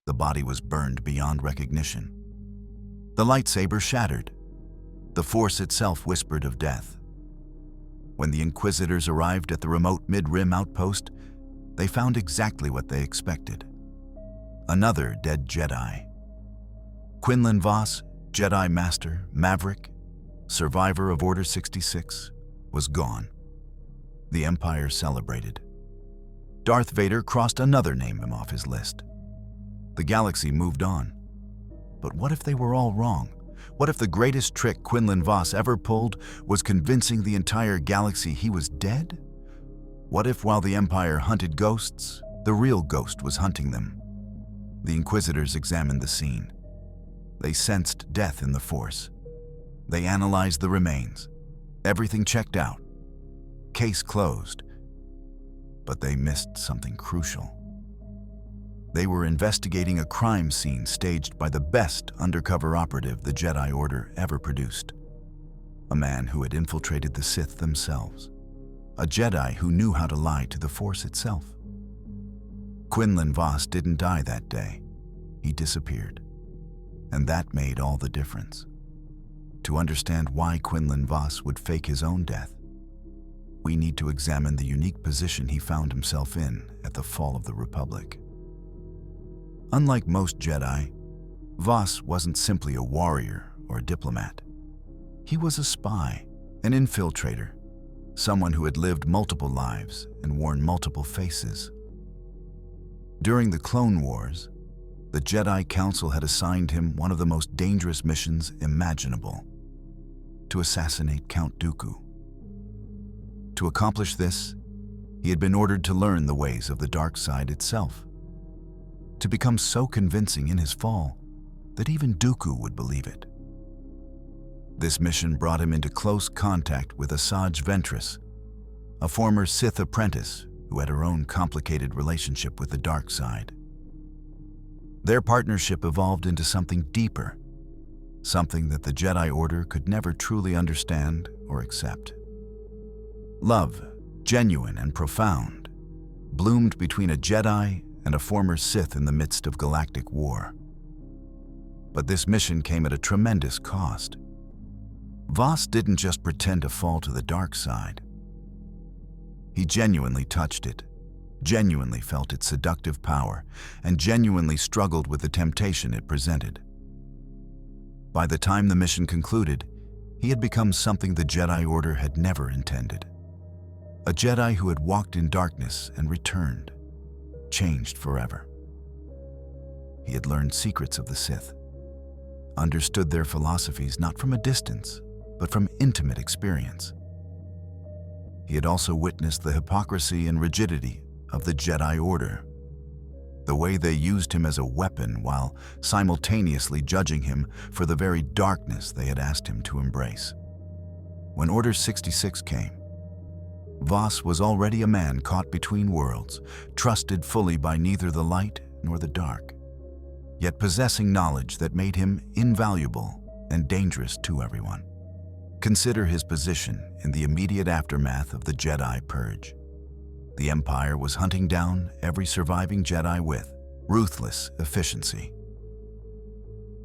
The body was burned beyond recognition. The lightsaber shattered. The Force itself whispered of death. When the Inquisitors arrived at the remote Mid-Rim outpost, they found exactly what they expected. Another dead Jedi. Quinlan Vos, Jedi Master, Maverick, survivor of Order 66, was gone. The Empire celebrated. Darth Vader crossed another name off his list. The galaxy moved on. But what if they were all wrong? What if the greatest trick Quinlan Vos ever pulled was convincing the entire galaxy he was dead? What if while the Empire hunted ghosts, the real ghost was hunting them? The Inquisitors examined the scene. They sensed death in the Force. They analyzed the remains. Everything checked out. Case closed. But they missed something crucial. They were investigating a crime scene staged by the best undercover operative the Jedi Order ever produced. A man who had infiltrated the Sith themselves. A Jedi who knew how to lie to the Force itself. Quinlan Vos didn't die that day. He disappeared. And that made all the difference. To understand why Quinlan Vos would fake his own death, we need to examine the unique position he found himself in at the fall of the Republic. Unlike most Jedi, Vos wasn't simply a warrior or a diplomat. He was a spy, an infiltrator, someone who had lived multiple lives and worn multiple faces. During the Clone Wars, the Jedi Council had assigned him one of the most dangerous missions imaginable: to assassinate Count Dooku. To accomplish this, he had been ordered to learn the ways of the dark side itself, to become so convincing in his fall that even Dooku would believe it. This mission brought him into close contact with Asajj Ventress, a former Sith apprentice who had her own complicated relationship with the dark side. Their partnership evolved into something deeper, something that the Jedi Order could never truly understand or accept. Love, genuine and profound, bloomed between a Jedi and a former Sith in the midst of galactic war. But this mission came at a tremendous cost. Vos didn't just pretend to fall to the dark side. He genuinely touched it, genuinely felt its seductive power, and genuinely struggled with the temptation it presented. By the time the mission concluded, he had become something the Jedi Order had never intended. A Jedi who had walked in darkness and returned, changed forever. He had learned secrets of the Sith, understood their philosophies not from a distance, but from intimate experience. He had also witnessed the hypocrisy and rigidity of the Jedi Order, the way they used him as a weapon while simultaneously judging him for the very darkness they had asked him to embrace. When Order 66 came, Vos was already a man caught between worlds, trusted fully by neither the light nor the dark, yet possessing knowledge that made him invaluable and dangerous to everyone. Consider his position in the immediate aftermath of the Jedi Purge. The Empire was hunting down every surviving Jedi with ruthless efficiency.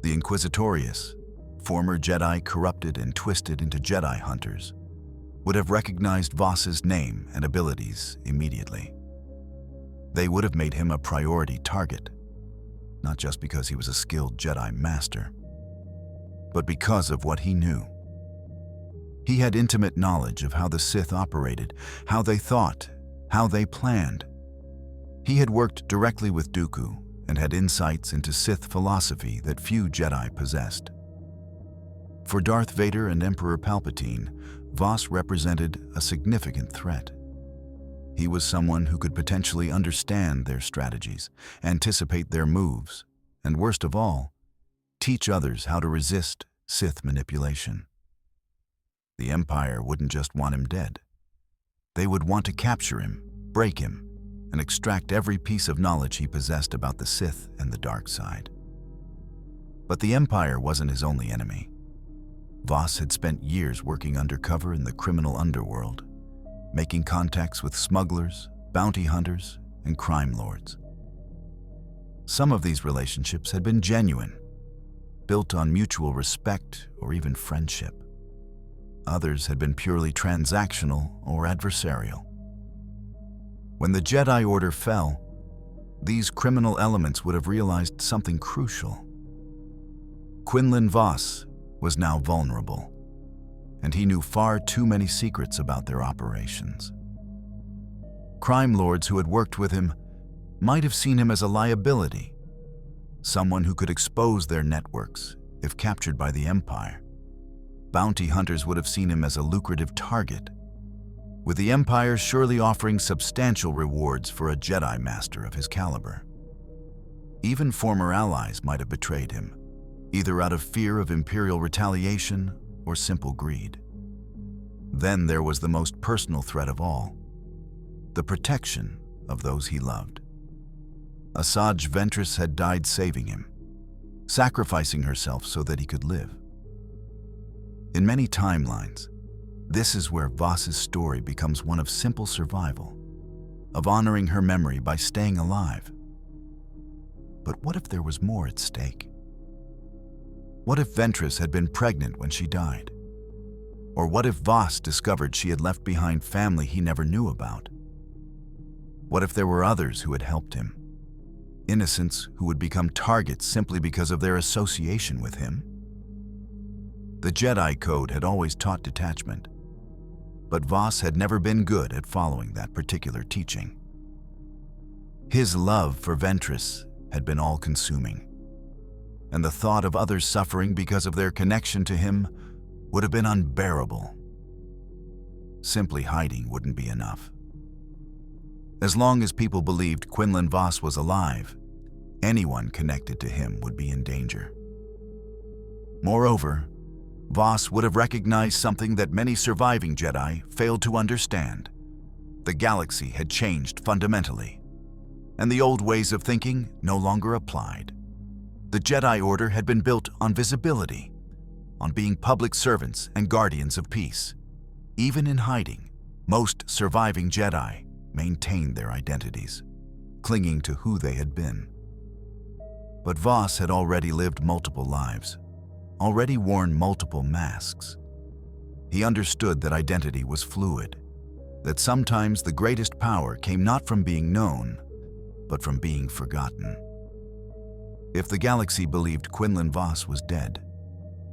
The Inquisitorius, former Jedi corrupted and twisted into Jedi hunters, would have recognized Vos's name and abilities immediately. They would have made him a priority target, not just because he was a skilled Jedi Master, but because of what he knew. He had intimate knowledge of how the Sith operated, how they thought, how they planned. He had worked directly with Dooku and had insights into Sith philosophy that few Jedi possessed. For Darth Vader and Emperor Palpatine, Vos represented a significant threat. He was someone who could potentially understand their strategies, anticipate their moves, and worst of all, teach others how to resist Sith manipulation. The Empire wouldn't just want him dead. They would want to capture him, break him, and extract every piece of knowledge he possessed about the Sith and the dark side. But the Empire wasn't his only enemy. Vos had spent years working undercover in the criminal underworld, making contacts with smugglers, bounty hunters, and crime lords. Some of these relationships had been genuine, built on mutual respect or even friendship. Others had been purely transactional or adversarial. When the Jedi Order fell, these criminal elements would have realized something crucial. Quinlan Vos was now vulnerable, and he knew far too many secrets about their operations. Crime lords who had worked with him might have seen him as a liability, someone who could expose their networks if captured by the Empire. Bounty hunters would have seen him as a lucrative target, with the Empire surely offering substantial rewards for a Jedi Master of his caliber. Even former allies might have betrayed him, either out of fear of Imperial retaliation or simple greed. Then there was the most personal threat of all, the protection of those he loved. Asajj Ventress had died saving him, sacrificing herself so that he could live. In many timelines, this is where Vos's story becomes one of simple survival, of honoring her memory by staying alive. But what if there was more at stake? What if Ventress had been pregnant when she died? Or what if Vos discovered she had left behind family he never knew about? What if there were others who had helped him? Innocents who would become targets simply because of their association with him? The Jedi Code had always taught detachment, but Vos had never been good at following that particular teaching. His love for Ventress had been all-consuming, and the thought of others suffering because of their connection to him would have been unbearable. Simply hiding wouldn't be enough. As long as people believed Quinlan Vos was alive, anyone connected to him would be in danger. Moreover, Vos would have recognized something that many surviving Jedi failed to understand. The galaxy had changed fundamentally, and the old ways of thinking no longer applied. The Jedi Order had been built on visibility, on being public servants and guardians of peace. Even in hiding, most surviving Jedi maintained their identities, clinging to who they had been. But Vos had already lived multiple lives, already worn multiple masks. He understood that identity was fluid, that sometimes the greatest power came not from being known, but from being forgotten. If the galaxy believed Quinlan Vos was dead,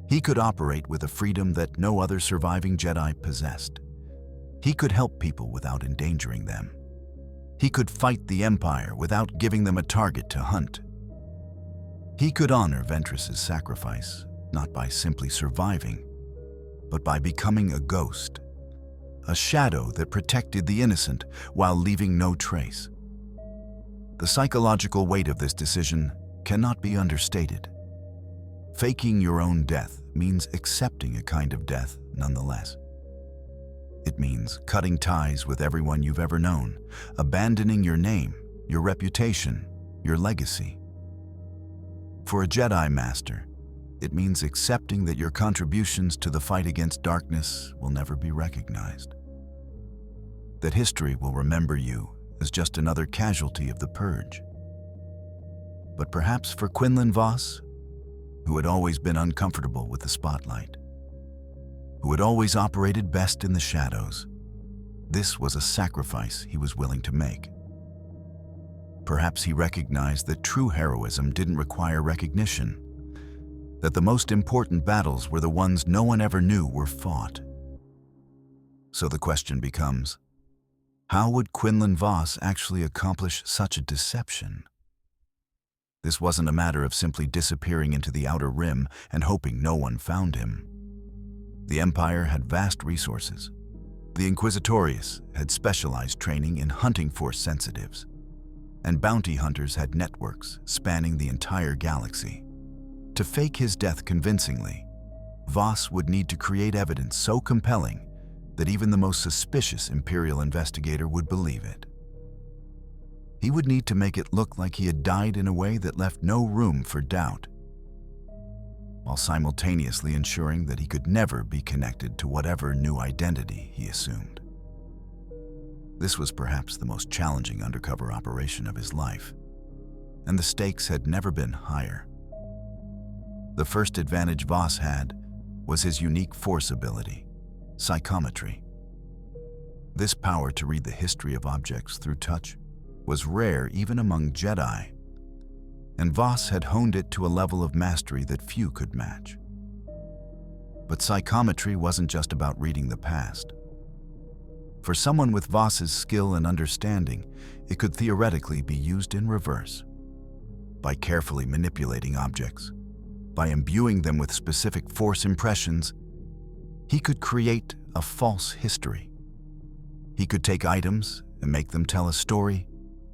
he could operate with a freedom that no other surviving Jedi possessed. He could help people without endangering them. He could fight the Empire without giving them a target to hunt. He could honor Ventress's sacrifice, not by simply surviving, but by becoming a ghost, a shadow that protected the innocent while leaving no trace. The psychological weight of this decision cannot be understated. Faking your own death means accepting a kind of death nonetheless. It means cutting ties with everyone you've ever known, abandoning your name, your reputation, your legacy. For a Jedi Master, it means accepting that your contributions to the fight against darkness will never be recognized. That history will remember you as just another casualty of the Purge. But perhaps for Quinlan Vos, who had always been uncomfortable with the spotlight, who had always operated best in the shadows, this was a sacrifice he was willing to make. Perhaps he recognized that true heroism didn't require recognition, that the most important battles were the ones no one ever knew were fought. So the question becomes, how would Quinlan Vos actually accomplish such a deception? This wasn't a matter of simply disappearing into the Outer Rim and hoping no one found him. The Empire had vast resources. The Inquisitorius had specialized training in hunting for sensitives, and bounty hunters had networks spanning the entire galaxy. To fake his death convincingly, Vos would need to create evidence so compelling that even the most suspicious Imperial investigator would believe it. He would need to make it look like he had died in a way that left no room for doubt, while simultaneously ensuring that he could never be connected to whatever new identity he assumed. This was perhaps the most challenging undercover operation of his life, and the stakes had never been higher. The first advantage Voss had was his unique force ability, psychometry. This power to read the history of objects through touch was rare even among Jedi, and Voss had honed it to a level of mastery that few could match. But psychometry wasn't just about reading the past. For someone with Voss's skill and understanding, it could theoretically be used in reverse. By carefully manipulating objects, by imbuing them with specific force impressions, he could create a false history. He could take items and make them tell a story,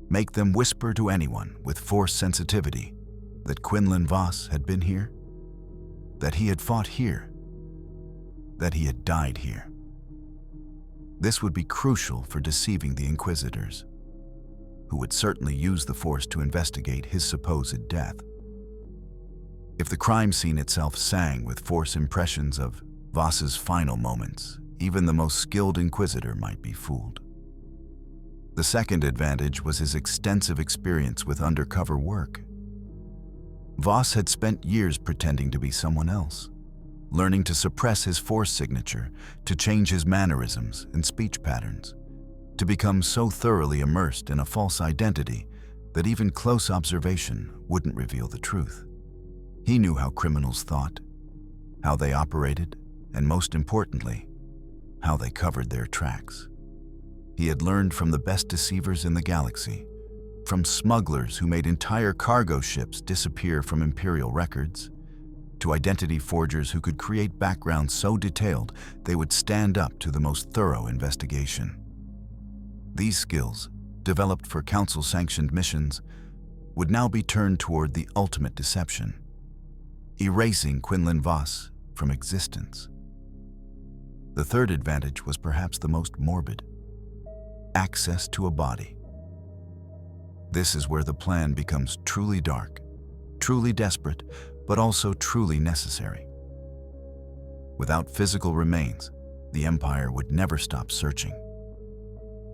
make them whisper to anyone with force sensitivity that Quinlan Voss had been here, that he had fought here, that he had died here. This would be crucial for deceiving the Inquisitors, who would certainly use the Force to investigate his supposed death. If the crime scene itself sang with Force impressions of Voss's final moments, even the most skilled Inquisitor might be fooled. The second advantage was his extensive experience with undercover work. Voss had spent years pretending to be someone else, learning to suppress his Force signature, to change his mannerisms and speech patterns, to become so thoroughly immersed in a false identity that even close observation wouldn't reveal the truth. He knew how criminals thought, how they operated, and most importantly, how they covered their tracks. He had learned from the best deceivers in the galaxy, from smugglers who made entire cargo ships disappear from Imperial records, to identity forgers who could create backgrounds so detailed they would stand up to the most thorough investigation. These skills, developed for Council-sanctioned missions, would now be turned toward the ultimate deception, erasing Quinlan Voss from existence. The third advantage was perhaps the most morbid: access to a body. This is where the plan becomes truly dark, truly desperate, but also truly necessary. Without physical remains, the Empire would never stop searching.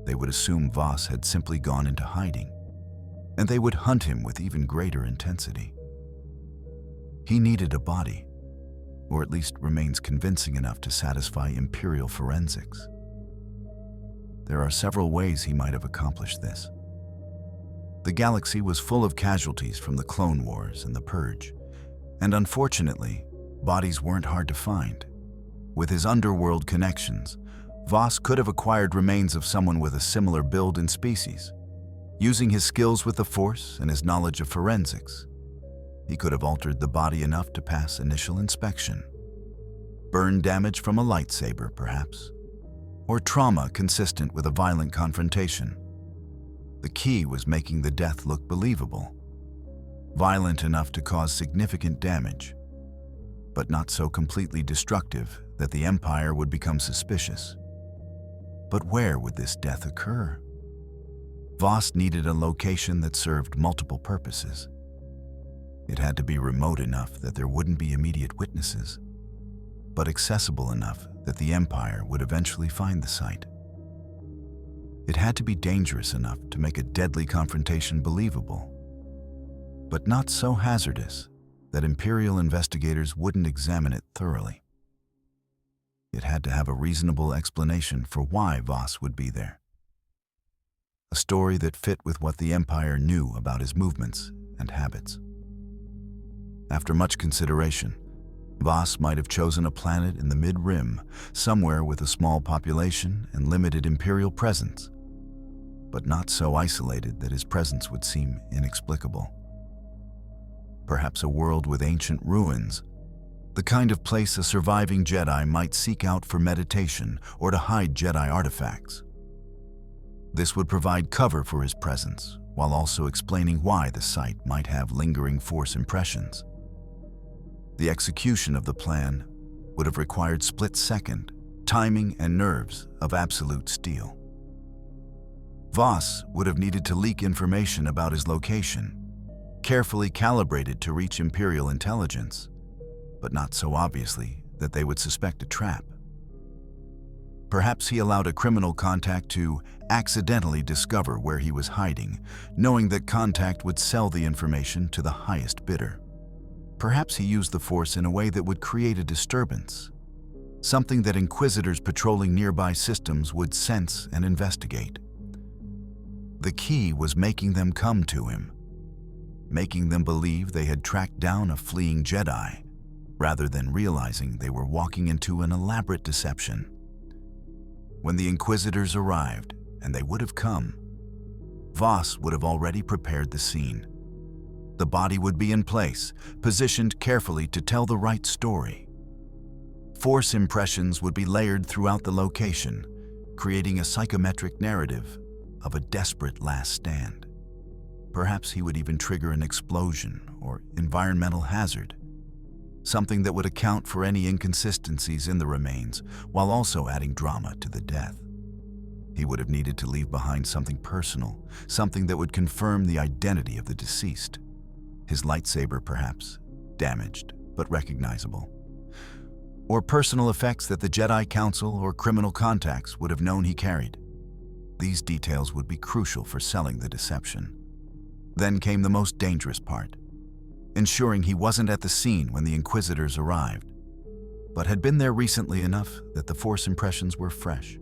They would assume Voss had simply gone into hiding, and they would hunt him with even greater intensity. He needed a body, or at least remains convincing enough to satisfy Imperial forensics. There are several ways he might have accomplished this. The galaxy was full of casualties from the Clone Wars and the Purge, and unfortunately, bodies weren't hard to find. With his underworld connections, Voss could have acquired remains of someone with a similar build and species. Using his skills with the Force and his knowledge of forensics, he could have altered the body enough to pass initial inspection. Burn damage from a lightsaber, perhaps, or trauma consistent with a violent confrontation. The key was making the death look believable, violent enough to cause significant damage, but not so completely destructive that the Empire would become suspicious. But where would this death occur? Voss needed a location that served multiple purposes. It had to be remote enough that there wouldn't be immediate witnesses, but accessible enough that the Empire would eventually find the site. It had to be dangerous enough to make a deadly confrontation believable, but not so hazardous that Imperial investigators wouldn't examine it thoroughly. It had to have a reasonable explanation for why Voss would be there. A story that fit with what the Empire knew about his movements and habits. After much consideration, Voss might have chosen a planet in the mid-rim, somewhere with a small population and limited Imperial presence, but not so isolated that his presence would seem inexplicable. Perhaps a world with ancient ruins, the kind of place a surviving Jedi might seek out for meditation or to hide Jedi artifacts. This would provide cover for his presence, while also explaining why the site might have lingering Force impressions. The execution of the plan would have required split-second timing and nerves of absolute steel. Voss would have needed to leak information about his location, carefully calibrated to reach Imperial intelligence, but not so obviously that they would suspect a trap. Perhaps he allowed a criminal contact to accidentally discover where he was hiding, knowing that contact would sell the information to the highest bidder. Perhaps he used the Force in a way that would create a disturbance, something that Inquisitors patrolling nearby systems would sense and investigate. The key was making them come to him, making them believe they had tracked down a fleeing Jedi, rather than realizing they were walking into an elaborate deception. When the Inquisitors arrived, and they would have come, Voss would have already prepared the scene. The body would be in place, positioned carefully to tell the right story. Force impressions would be layered throughout the location, creating a psychometric narrative of a desperate last stand. Perhaps he would even trigger an explosion or environmental hazard, something that would account for any inconsistencies in the remains while also adding drama to the death. He would have needed to leave behind something personal, something that would confirm the identity of the deceased. His lightsaber, perhaps, damaged but recognizable. Or personal effects that the Jedi Council or criminal contacts would have known he carried. These details would be crucial for selling the deception. Then came the most dangerous part, ensuring he wasn't at the scene when the Inquisitors arrived, but had been there recently enough that the Force impressions were fresh.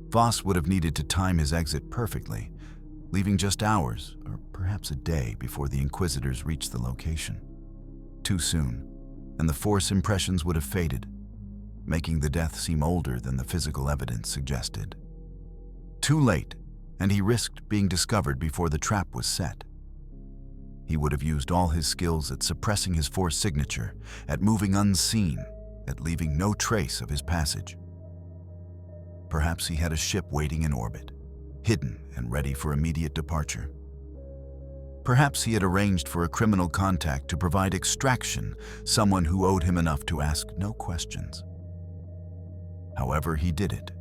Voss would have needed to time his exit perfectly, leaving just hours, or perhaps a day, before the Inquisitors reached the location. Too soon, and the Force impressions would have faded, making the death seem older than the physical evidence suggested. Too late, and he risked being discovered before the trap was set. He would have used all his skills at suppressing his Force signature, at moving unseen, at leaving no trace of his passage. Perhaps he had a ship waiting in orbit, hidden and ready for immediate departure. Perhaps he had arranged for a criminal contact to provide extraction, someone who owed him enough to ask no questions. However he did it,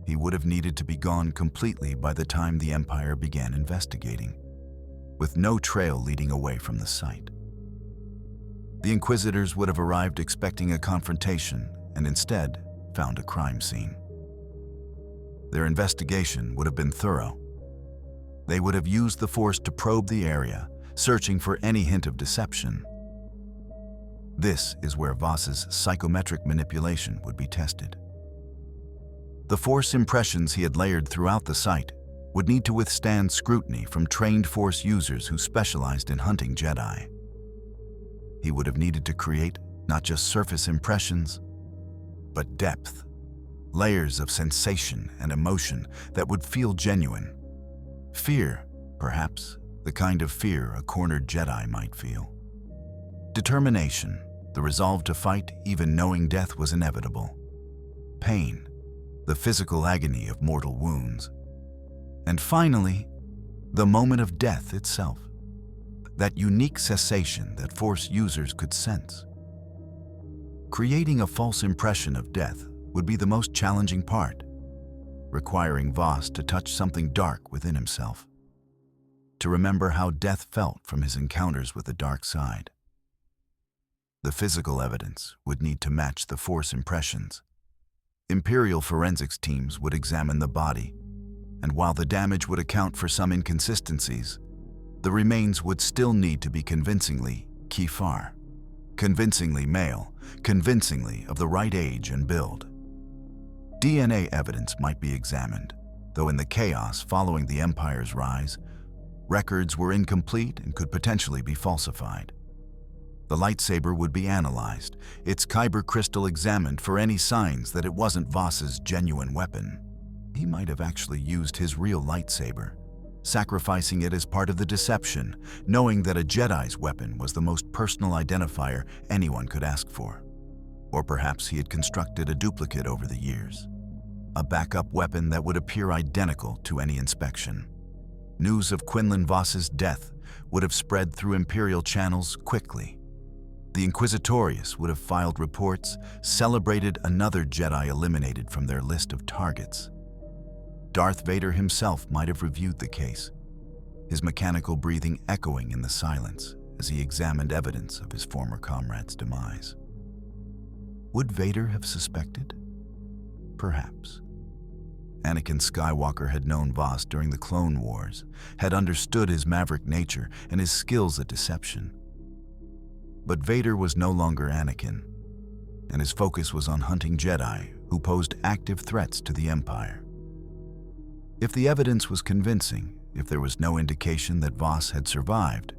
he would have needed to be gone completely by the time the Empire began investigating, with no trail leading away from the site. The Inquisitors would have arrived expecting a confrontation and instead found a crime scene. Their investigation would have been thorough. They would have used the Force to probe the area, searching for any hint of deception. This is where Voss's psychometric manipulation would be tested. The Force impressions he had layered throughout the site would need to withstand scrutiny from trained Force users who specialized in hunting Jedi. He would have needed to create not just surface impressions, but depth, layers of sensation and emotion that would feel genuine. Fear, perhaps, the kind of fear a cornered Jedi might feel. Determination, the resolve to fight even knowing death was inevitable. Pain, the physical agony of mortal wounds. And finally, the moment of death itself, that unique cessation that Force users could sense. Creating a false impression of death would be the most challenging part, requiring Voss to touch something dark within himself, to remember how death felt from his encounters with the dark side. The physical evidence would need to match the Force impressions. Imperial forensics teams would examine the body, and while the damage would account for some inconsistencies, the remains would still need to be convincingly Kefar, convincingly male, convincingly of the right age and build. DNA evidence might be examined, though in the chaos following the Empire's rise, records were incomplete and could potentially be falsified. The lightsaber would be analyzed, its kyber crystal examined for any signs that it wasn't Voss's genuine weapon. He might have actually used his real lightsaber, sacrificing it as part of the deception, knowing that a Jedi's weapon was the most personal identifier anyone could ask for. Or perhaps he had constructed a duplicate over the years, a backup weapon that would appear identical to any inspection. News of Quinlan Voss's death would have spread through Imperial channels quickly. The Inquisitorius would have filed reports, celebrated another Jedi eliminated from their list of targets. Darth Vader himself might have reviewed the case, his mechanical breathing echoing in the silence as he examined evidence of his former comrade's demise. Would Vader have suspected? Perhaps. Anakin Skywalker had known Voss during the Clone Wars, had understood his maverick nature and his skills at deception. But Vader was no longer Anakin, and his focus was on hunting Jedi who posed active threats to the Empire. If the evidence was convincing, if there was no indication that Voss had survived,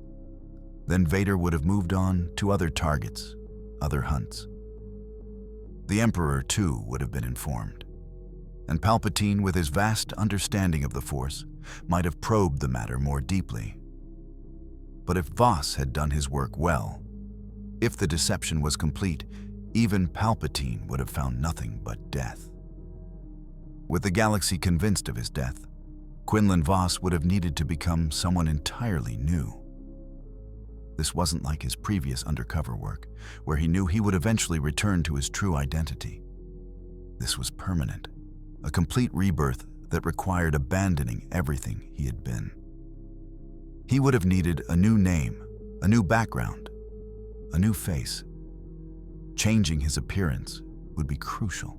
then Vader would have moved on to other targets, other hunts. The Emperor, too, would have been informed, and Palpatine, with his vast understanding of the Force, might have probed the matter more deeply. But if Voss had done his work well, if the deception was complete, even Palpatine would have found nothing but death. With the galaxy convinced of his death, Quinlan Voss would have needed to become someone entirely new. This wasn't like his previous undercover work, where he knew he would eventually return to his true identity. This was permanent, a complete rebirth that required abandoning everything he had been. He would have needed a new name, a new background, a new face. Changing his appearance would be crucial.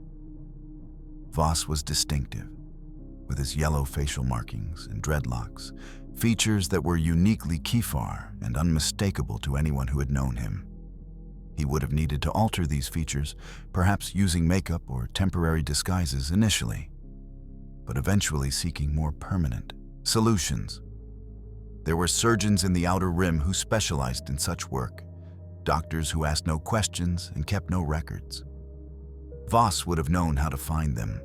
Voss was distinctive, with his yellow facial markings and dreadlocks, features that were uniquely Kefar and unmistakable to anyone who had known him. He would have needed to alter these features, perhaps using makeup or temporary disguises initially, but eventually seeking more permanent solutions. There were surgeons in the Outer Rim who specialized in such work, doctors who asked no questions and kept no records. Voss would have known how to find them.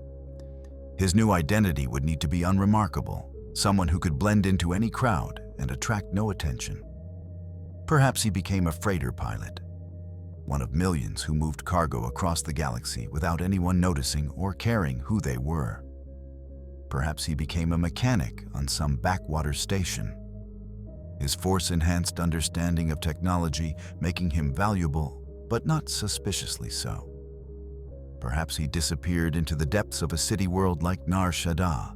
His new identity would need to be unremarkable, someone who could blend into any crowd and attract no attention. Perhaps he became a freighter pilot, one of millions who moved cargo across the galaxy without anyone noticing or caring who they were. Perhaps he became a mechanic on some backwater station, his Force-enhanced understanding of technology making him valuable, but not suspiciously so. Perhaps he disappeared into the depths of a city world like Nar Shaddaa,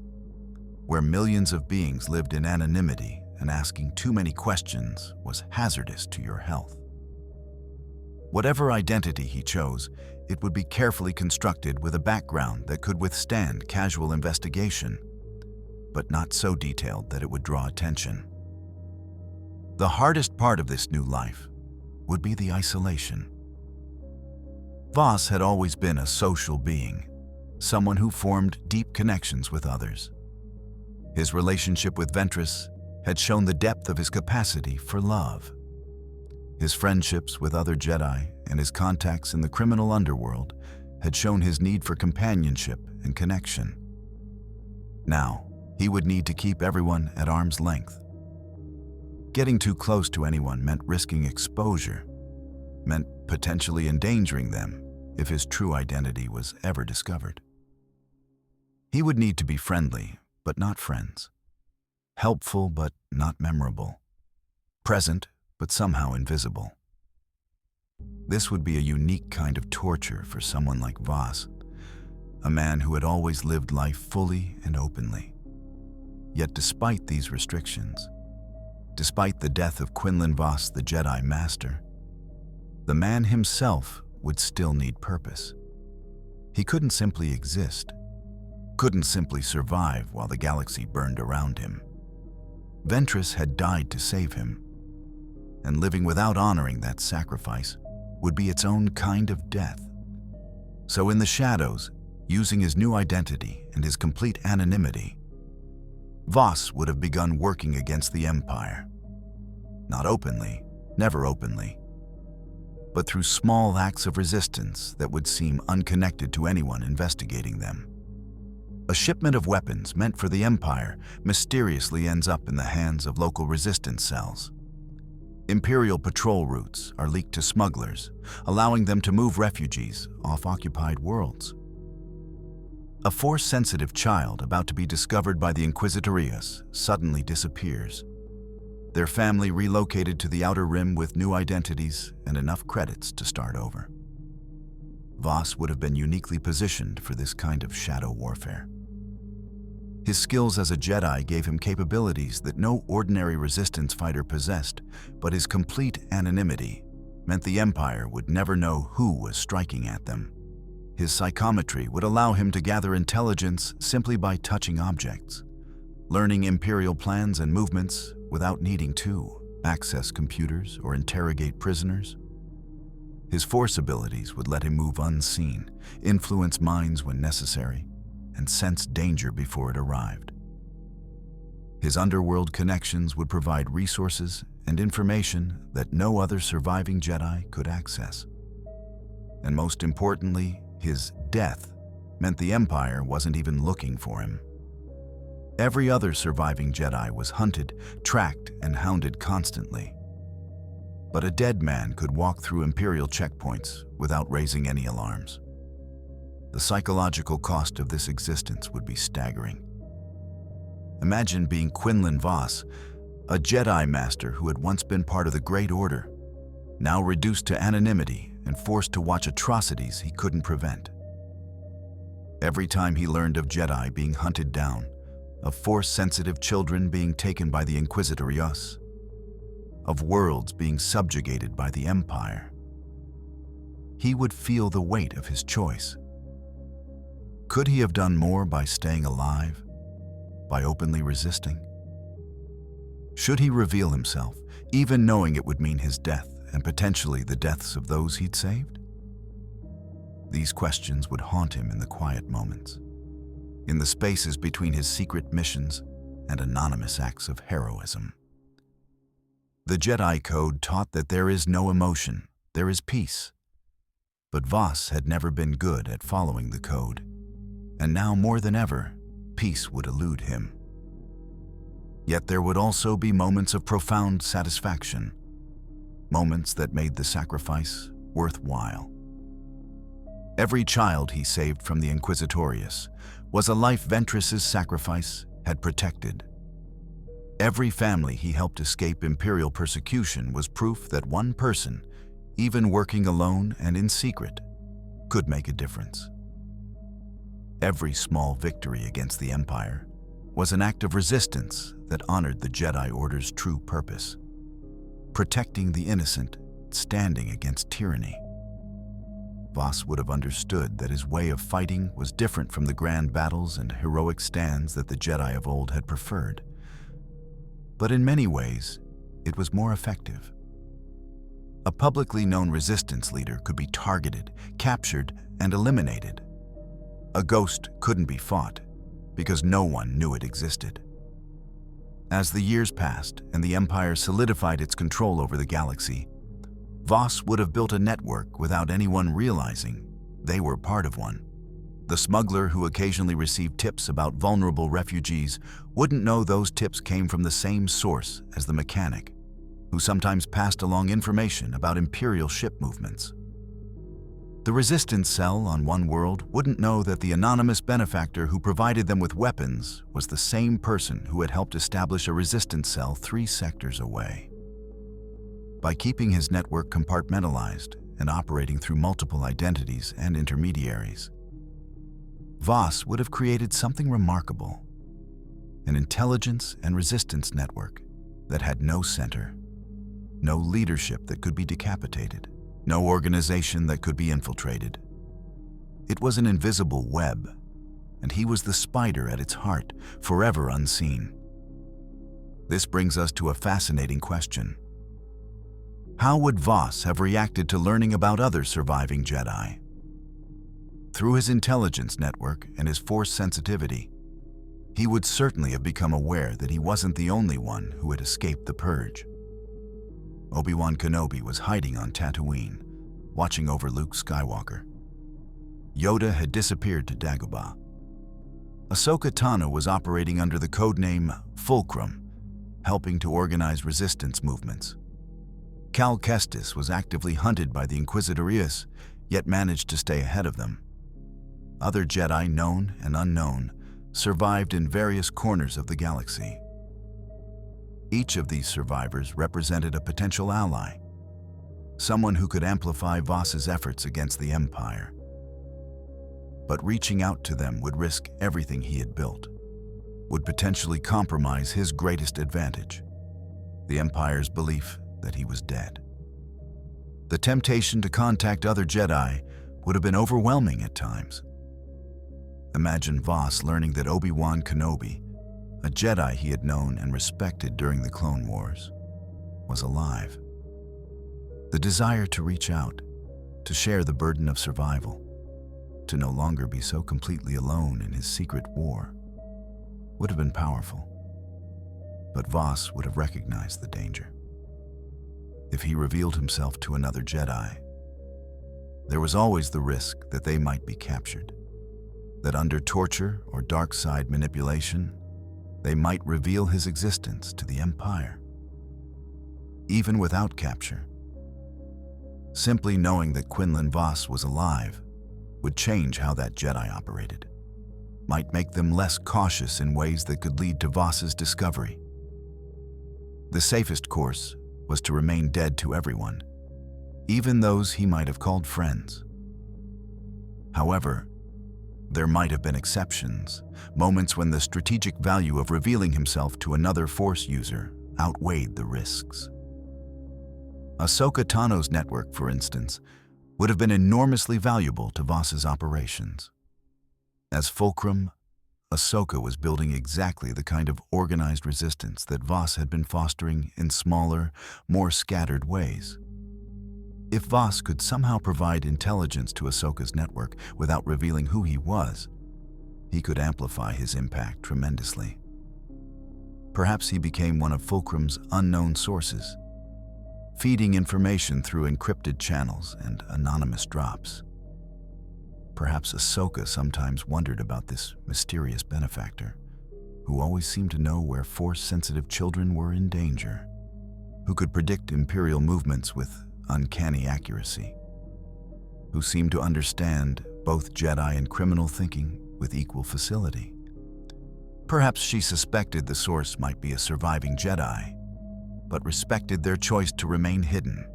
where millions of beings lived in anonymity and asking too many questions was hazardous to your health. Whatever identity he chose, it would be carefully constructed with a background that could withstand casual investigation, but not so detailed that it would draw attention. The hardest part of this new life would be the isolation. Voss had always been a social being, someone who formed deep connections with others. His relationship with Ventress had shown the depth of his capacity for love. His friendships with other Jedi and his contacts in the criminal underworld had shown his need for companionship and connection. Now, he would need to keep everyone at arm's length. Getting too close to anyone meant risking exposure, meant potentially endangering them if his true identity was ever discovered. He would need to be friendly, but not friends. Helpful, but not memorable. Present, but somehow invisible. This would be a unique kind of torture for someone like Voss, a man who had always lived life fully and openly. Yet despite these restrictions, despite the death of Quinlan Voss, the Jedi Master, the man himself would still need purpose. He couldn't simply exist, couldn't simply survive while the galaxy burned around him. Ventress had died to save him, and living without honoring that sacrifice would be its own kind of death. So in the shadows, using his new identity and his complete anonymity, Voss would have begun working against the Empire. Not openly, never openly, but through small acts of resistance that would seem unconnected to anyone investigating them. A shipment of weapons meant for the Empire mysteriously ends up in the hands of local resistance cells. Imperial patrol routes are leaked to smugglers, allowing them to move refugees off occupied worlds. A Force-sensitive child about to be discovered by the Inquisitorius suddenly disappears. Their family relocated to the Outer Rim with new identities and enough credits to start over. Voss would have been uniquely positioned for this kind of shadow warfare. His skills as a Jedi gave him capabilities that no ordinary resistance fighter possessed, but his complete anonymity meant the Empire would never know who was striking at them. His psychometry would allow him to gather intelligence simply by touching objects, learning Imperial plans and movements without needing to access computers or interrogate prisoners. His Force abilities would let him move unseen, influence minds when necessary, and sense danger before it arrived. His underworld connections would provide resources and information that no other surviving Jedi could access. And most importantly, his death meant the Empire wasn't even looking for him. Every other surviving Jedi was hunted, tracked, and hounded constantly. But a dead man could walk through Imperial checkpoints without raising any alarms. The psychological cost of this existence would be staggering. Imagine being Quinlan Vos, a Jedi Master who had once been part of the Great Order, now reduced to anonymity and forced to watch atrocities he couldn't prevent. Every time he learned of Jedi being hunted down, of Force-sensitive children being taken by the Inquisitorius, of worlds being subjugated by the Empire, he would feel the weight of his choice. Could he have done more by staying alive, by openly resisting? Should he reveal himself, even knowing it would mean his death and potentially the deaths of those he'd saved? These questions would haunt him in the quiet moments, in the spaces between his secret missions and anonymous acts of heroism. The Jedi Code taught that there is no emotion, there is peace. But Vos had never been good at following the code, and now more than ever, peace would elude him. Yet there would also be moments of profound satisfaction, moments that made the sacrifice worthwhile. Every child he saved from the Inquisitorius was a life Ventress's sacrifice had protected. Every family he helped escape Imperial persecution was proof that one person, even working alone and in secret, could make a difference. Every small victory against the Empire was an act of resistance that honored the Jedi Order's true purpose, protecting the innocent, standing against tyranny. Vos would have understood that his way of fighting was different from the grand battles and heroic stands that the Jedi of old had preferred. But in many ways, it was more effective. A publicly known resistance leader could be targeted, captured, and eliminated. A ghost couldn't be fought because no one knew it existed. As the years passed and the Empire solidified its control over the galaxy, Vos would have built a network without anyone realizing they were part of one. The smuggler who occasionally received tips about vulnerable refugees wouldn't know those tips came from the same source as the mechanic, who sometimes passed along information about Imperial ship movements. The resistance cell on one world wouldn't know that the anonymous benefactor who provided them with weapons was the same person who had helped establish a resistance cell 3 sectors away. By keeping his network compartmentalized and operating through multiple identities and intermediaries, Vos would have created something remarkable: an intelligence and resistance network that had no center, no leadership that could be decapitated, no organization that could be infiltrated. It was an invisible web, and he was the spider at its heart, forever unseen. This brings us to a fascinating question. How would Vos have reacted to learning about other surviving Jedi? Through his intelligence network and his Force sensitivity, he would certainly have become aware that he wasn't the only one who had escaped the Purge. Obi-Wan Kenobi was hiding on Tatooine, watching over Luke Skywalker. Yoda had disappeared to Dagobah. Ahsoka Tano was operating under the codename Fulcrum, helping to organize resistance movements. Cal Kestis was actively hunted by the Inquisitorius, yet managed to stay ahead of them. Other Jedi, known and unknown, survived in various corners of the galaxy. Each of these survivors represented a potential ally, someone who could amplify Vos's efforts against the Empire. But reaching out to them would risk everything he had built, would potentially compromise his greatest advantage: the Empire's belief that he was dead. The temptation to contact other Jedi would have been overwhelming at times. Imagine Voss learning that Obi-Wan Kenobi, a Jedi he had known and respected during the Clone Wars, was alive. The desire to reach out, to share the burden of survival, to no longer be so completely alone in his secret war, would have been powerful. But Voss would have recognized the danger. If he revealed himself to another Jedi, there was always the risk that they might be captured, that under torture or dark side manipulation, they might reveal his existence to the Empire. Even without capture, simply knowing that Quinlan Voss was alive would change how that Jedi operated, might make them less cautious in ways that could lead to Voss's discovery. The safest course was to remain dead to everyone, even those he might have called friends. However, there might have been exceptions, moments when the strategic value of revealing himself to another Force user outweighed the risks. Ahsoka Tano's network, for instance, would have been enormously valuable to Voss's operations. As Fulcrum, Ahsoka was building exactly the kind of organized resistance that Voss had been fostering in smaller, more scattered ways. If Voss could somehow provide intelligence to Ahsoka's network without revealing who he was, he could amplify his impact tremendously. Perhaps he became one of Fulcrum's unknown sources, feeding information through encrypted channels and anonymous drops. Perhaps Ahsoka sometimes wondered about this mysterious benefactor, who always seemed to know where Force-sensitive children were in danger, who could predict Imperial movements with uncanny accuracy, who seemed to understand both Jedi and criminal thinking with equal facility. Perhaps she suspected the source might be a surviving Jedi, but respected their choice to remain hidden.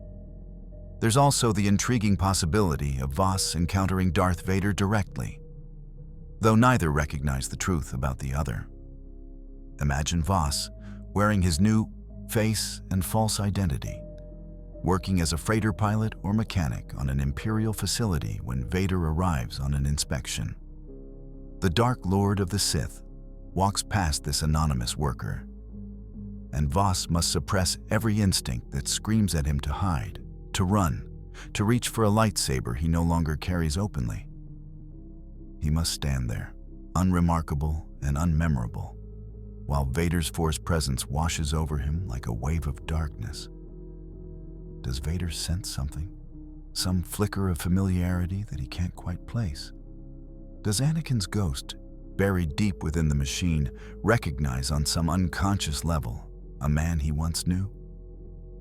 There's also the intriguing possibility of Voss encountering Darth Vader directly, though neither recognized the truth about the other. Imagine Voss wearing his new face and false identity, working as a freighter pilot or mechanic on an Imperial facility when Vader arrives on an inspection. The Dark Lord of the Sith walks past this anonymous worker, and Voss must suppress every instinct that screams at him to hide, to run, to reach for a lightsaber he no longer carries openly. He must stand there, unremarkable and unmemorable, while Vader's Force presence washes over him like a wave of darkness. Does Vader sense something? Some flicker of familiarity that he can't quite place? Does Anakin's ghost, buried deep within the machine, recognize on some unconscious level a man he once knew?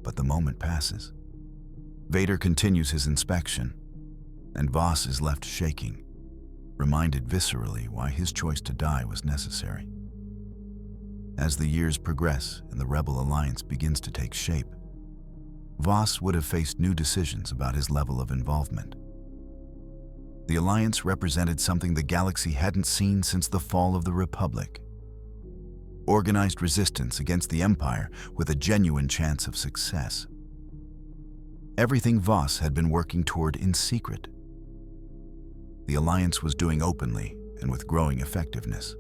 But the moment passes. Vader continues his inspection, and Voss is left shaking, reminded viscerally why his choice to die was necessary. As the years progress and the Rebel Alliance begins to take shape, Voss would have faced new decisions about his level of involvement. The Alliance represented something the galaxy hadn't seen since the fall of the Republic. Organized resistance against the Empire with a genuine chance of success. Everything Voss had been working toward in secret, the Alliance was doing openly and with growing effectiveness.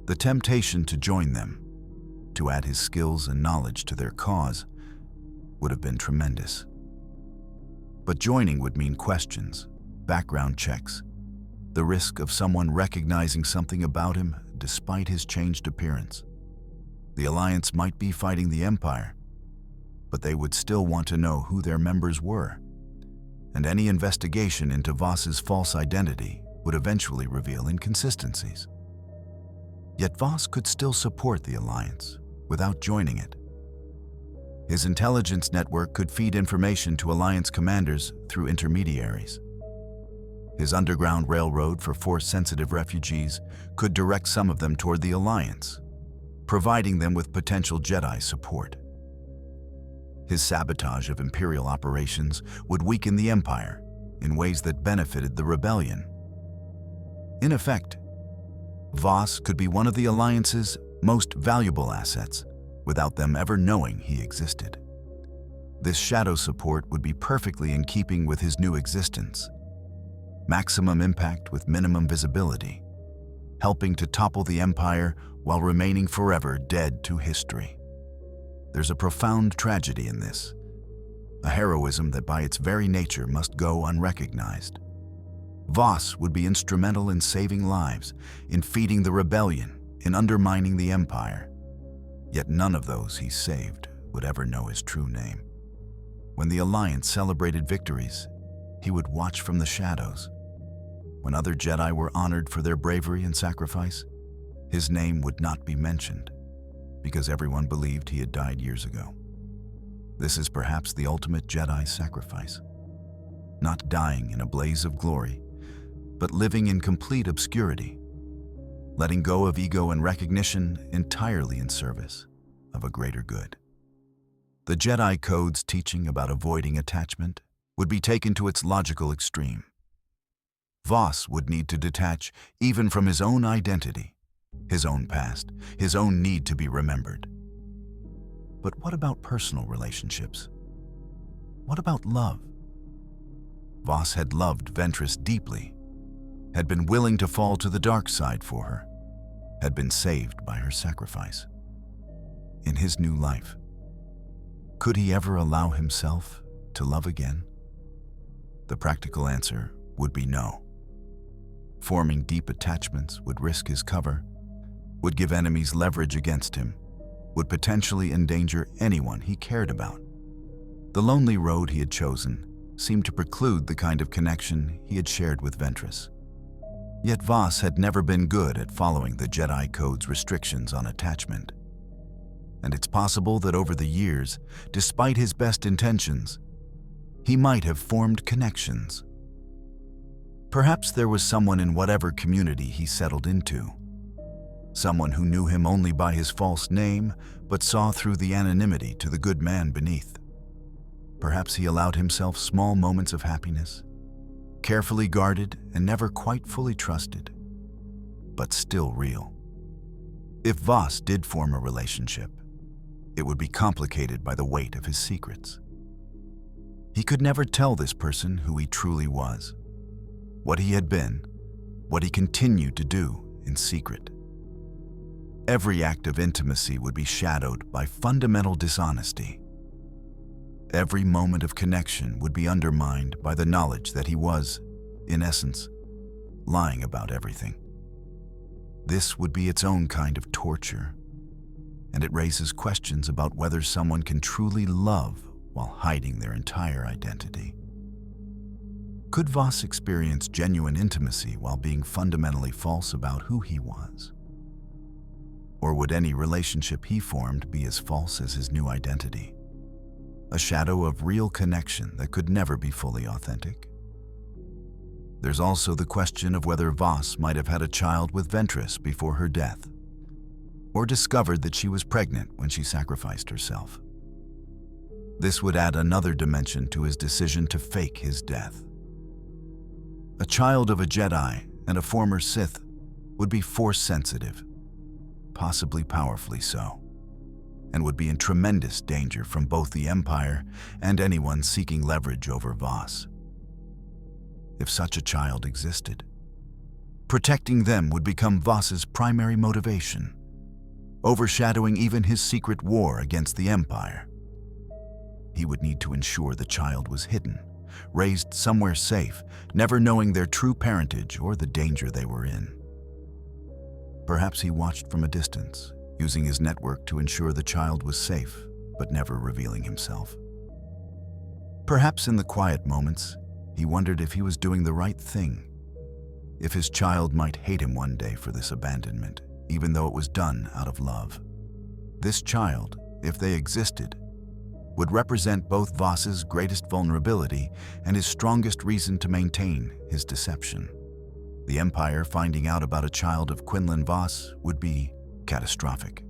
The temptation to join them, to add his skills and knowledge to their cause, would have been tremendous. But joining would mean questions, background checks, the risk of someone recognizing something about him despite his changed appearance. The Alliance might be fighting the Empire, but they would still want to know who their members were, and any investigation into Voss's false identity would eventually reveal inconsistencies. Yet Voss could still support the Alliance without joining it. His intelligence network could feed information to Alliance commanders through intermediaries. His underground railroad for Force-sensitive refugees could direct some of them toward the Alliance, providing them with potential Jedi support. His sabotage of Imperial operations would weaken the Empire in ways that benefited the rebellion. In effect, Voss could be one of the Alliance's most valuable assets without them ever knowing he existed. This shadow support would be perfectly in keeping with his new existence, maximum impact with minimum visibility, helping to topple the Empire while remaining forever dead to history. There's a profound tragedy in this, a heroism that by its very nature must go unrecognized. Voss would be instrumental in saving lives, in feeding the rebellion, in undermining the Empire. Yet none of those he saved would ever know his true name. When the Alliance celebrated victories, he would watch from the shadows. When other Jedi were honored for their bravery and sacrifice, his name would not be mentioned, because everyone believed he had died years ago. This is perhaps the ultimate Jedi sacrifice. Not dying in a blaze of glory, but living in complete obscurity, letting go of ego and recognition entirely in service of a greater good. The Jedi Code's teaching about avoiding attachment would be taken to its logical extreme. Voss would need to detach even from his own identity, his own past, his own need to be remembered. But what about personal relationships? What about love? Voss had loved Ventress deeply, had been willing to fall to the dark side for her, had been saved by her sacrifice. In his new life, could he ever allow himself to love again? The practical answer would be no. Forming deep attachments would risk his cover, would give enemies leverage against him, would potentially endanger anyone he cared about. The lonely road he had chosen seemed to preclude the kind of connection he had shared with Ventress. Yet Voss had never been good at following the Jedi Code's restrictions on attachment. And it's possible that over the years, despite his best intentions, he might have formed connections. Perhaps there was someone in whatever community he settled into, someone who knew him only by his false name, but saw through the anonymity to the good man beneath. Perhaps he allowed himself small moments of happiness, carefully guarded and never quite fully trusted, but still real. If Voss did form a relationship, it would be complicated by the weight of his secrets. He could never tell this person who he truly was, what he had been, what he continued to do in secret. Every act of intimacy would be shadowed by fundamental dishonesty. Every moment of connection would be undermined by the knowledge that he was, in essence, lying about everything. This would be its own kind of torture, and it raises questions about whether someone can truly love while hiding their entire identity. Could Voss experience genuine intimacy while being fundamentally false about who he was? Or would any relationship he formed be as false as his new identity? A shadow of real connection that could never be fully authentic? There's also the question of whether Voss might have had a child with Ventress before her death, or discovered that she was pregnant when she sacrificed herself. This would add another dimension to his decision to fake his death. A child of a Jedi and a former Sith would be Force-sensitive, possibly powerfully so, and would be in tremendous danger from both the Empire and anyone seeking leverage over Voss. If such a child existed, protecting them would become Voss's primary motivation, overshadowing even his secret war against the Empire. He would need to ensure the child was hidden, raised somewhere safe, never knowing their true parentage or the danger they were in. Perhaps he watched from a distance, using his network to ensure the child was safe, but never revealing himself. Perhaps in the quiet moments, he wondered if he was doing the right thing, if his child might hate him one day for this abandonment, even though it was done out of love. This child, if they existed, would represent both Voss's greatest vulnerability and his strongest reason to maintain his deception. The Empire finding out about a child of Quinlan Voss would be catastrophic.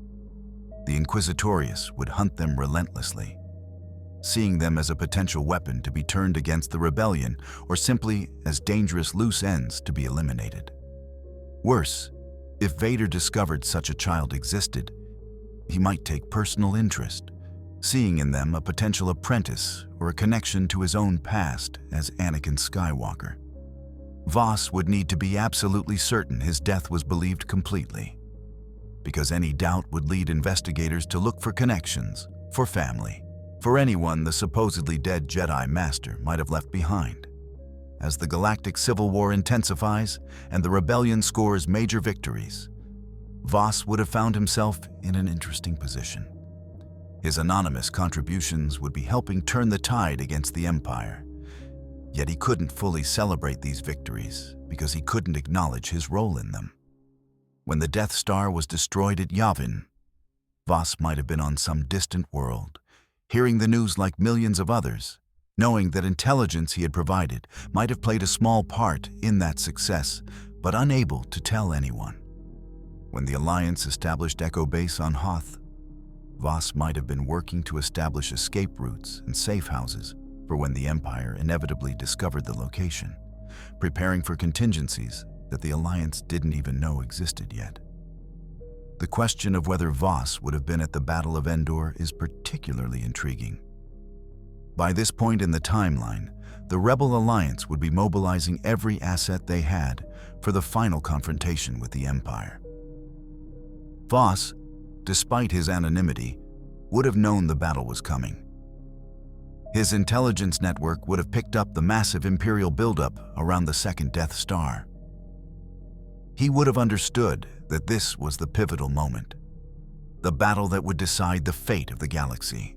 The Inquisitorius would hunt them relentlessly, seeing them as a potential weapon to be turned against the rebellion or simply as dangerous loose ends to be eliminated. Worse, if Vader discovered such a child existed, he might take personal interest, seeing in them a potential apprentice or a connection to his own past as Anakin Skywalker. Voss would need to be absolutely certain his death was believed completely, because any doubt would lead investigators to look for connections, for family, for anyone the supposedly dead Jedi Master might have left behind. As the galactic civil war intensifies and the rebellion scores major victories, Voss would have found himself in an interesting position. His anonymous contributions would be helping turn the tide against the Empire, yet he couldn't fully celebrate these victories because he couldn't acknowledge his role in them. When the Death Star was destroyed at Yavin, Voss might have been on some distant world, hearing the news like millions of others, knowing that intelligence he had provided might have played a small part in that success, but unable to tell anyone. When the Alliance established Echo Base on Hoth, Voss might have been working to establish escape routes and safe houses for when the Empire inevitably discovered the location, preparing for contingencies that the Alliance didn't even know existed yet. The question of whether Voss would have been at the Battle of Endor is particularly intriguing. By this point in the timeline, the Rebel Alliance would be mobilizing every asset they had for the final confrontation with the Empire. Voss, despite his anonymity, would have known the battle was coming. His intelligence network would have picked up the massive Imperial buildup around the second Death Star. He would have understood that this was the pivotal moment, the battle that would decide the fate of the galaxy.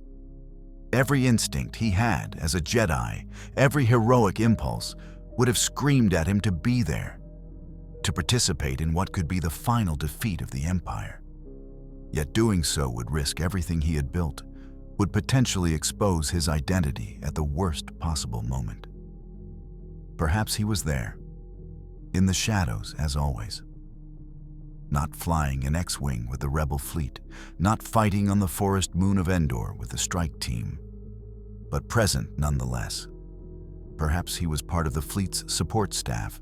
Every instinct he had as a Jedi, every heroic impulse, would have screamed at him to be there, to participate in what could be the final defeat of the Empire. Yet doing so would risk everything he had built, would potentially expose his identity at the worst possible moment. Perhaps he was there, in the shadows as always. Not flying an X-Wing with the Rebel fleet, not fighting on the forest moon of Endor with the strike team, but present nonetheless. Perhaps he was part of the fleet's support staff,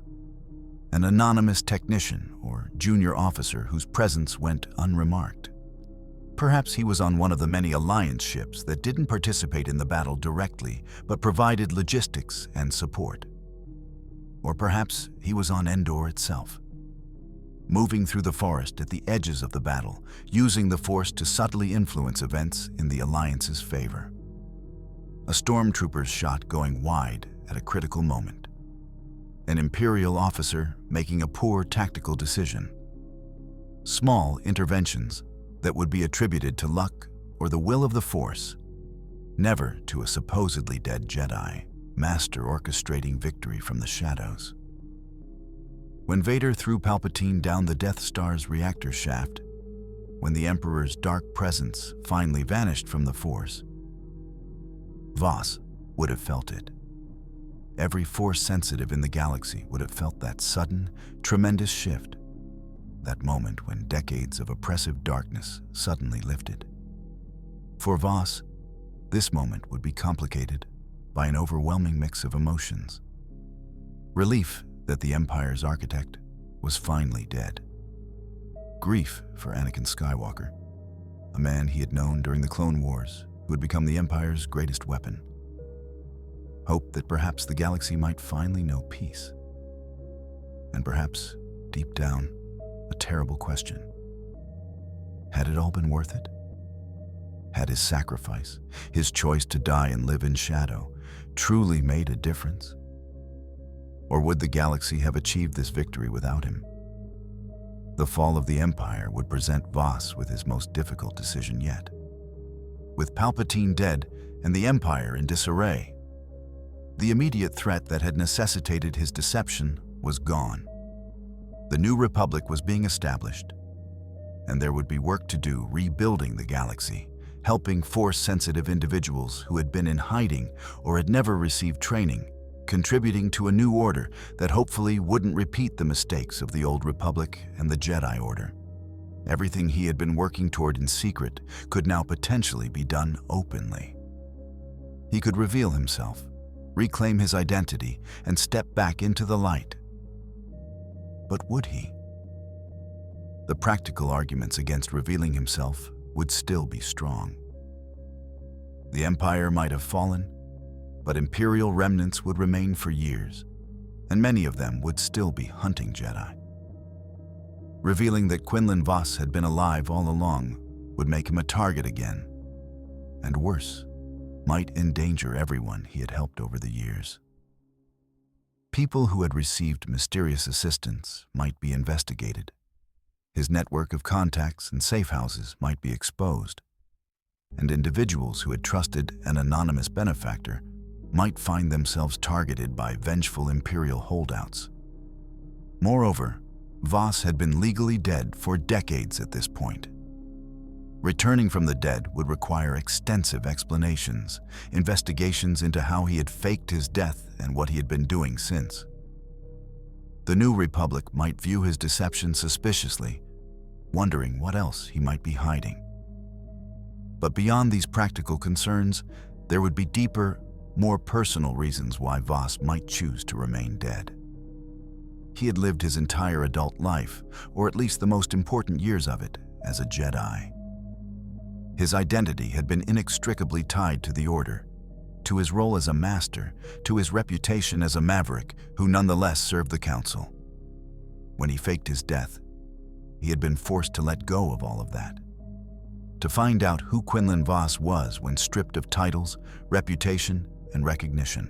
an anonymous technician or junior officer whose presence went unremarked. Perhaps he was on one of the many Alliance ships that didn't participate in the battle directly, but provided logistics and support. Or perhaps he was on Endor itself, moving through the forest at the edges of the battle, using the Force to subtly influence events in the Alliance's favor. A stormtrooper's shot going wide at a critical moment. An Imperial officer making a poor tactical decision. Small interventions that would be attributed to luck or the will of the Force, never to a supposedly dead Jedi, master orchestrating victory from the shadows. When Vader threw Palpatine down the Death Star's reactor shaft, when the Emperor's dark presence finally vanished from the Force, Voss would have felt it. Every Force-sensitive in the galaxy would have felt that sudden, tremendous shift, that moment when decades of oppressive darkness suddenly lifted. For Voss, this moment would be complicated by an overwhelming mix of emotions. Relief that the Empire's architect was finally dead. Grief for Anakin Skywalker, a man he had known during the Clone Wars who had become the Empire's greatest weapon. Hope that perhaps the galaxy might finally know peace. And perhaps, deep down, a terrible question. Had it all been worth it? Had his sacrifice, his choice to die and live in shadow, truly made a difference? Or would the galaxy have achieved this victory without him? The fall of the Empire would present Voss with his most difficult decision yet. With Palpatine dead and the Empire in disarray, the immediate threat that had necessitated his deception was gone. The new Republic was being established, and there would be work to do rebuilding the galaxy, helping Force-sensitive individuals who had been in hiding or had never received training, contributing to a new order that hopefully wouldn't repeat the mistakes of the old Republic and the Jedi Order. Everything he had been working toward in secret could now potentially be done openly. He could reveal himself, reclaim his identity, and step back into the light. But would he? The practical arguments against revealing himself would still be strong. The Empire might have fallen, but Imperial remnants would remain for years, and many of them would still be hunting Jedi. Revealing that Quinlan Vos had been alive all along would make him a target again, and worse, might endanger everyone he had helped over the years. People who had received mysterious assistance might be investigated. His network of contacts and safe houses might be exposed, and individuals who had trusted an anonymous benefactor might find themselves targeted by vengeful Imperial holdouts. Moreover, Vos had been legally dead for decades at this point. Returning from the dead would require extensive explanations, investigations into how he had faked his death and what he had been doing since. The New Republic might view his deception suspiciously, wondering what else he might be hiding. But beyond these practical concerns, there would be deeper, more personal reasons why Vos might choose to remain dead. He had lived his entire adult life, or at least the most important years of it, as a Jedi. His identity had been inextricably tied to the Order, to his role as a master, to his reputation as a maverick who nonetheless served the Council. When he faked his death, he had been forced to let go of all of that. To find out who Quinlan Vos was when stripped of titles, reputation, and recognition.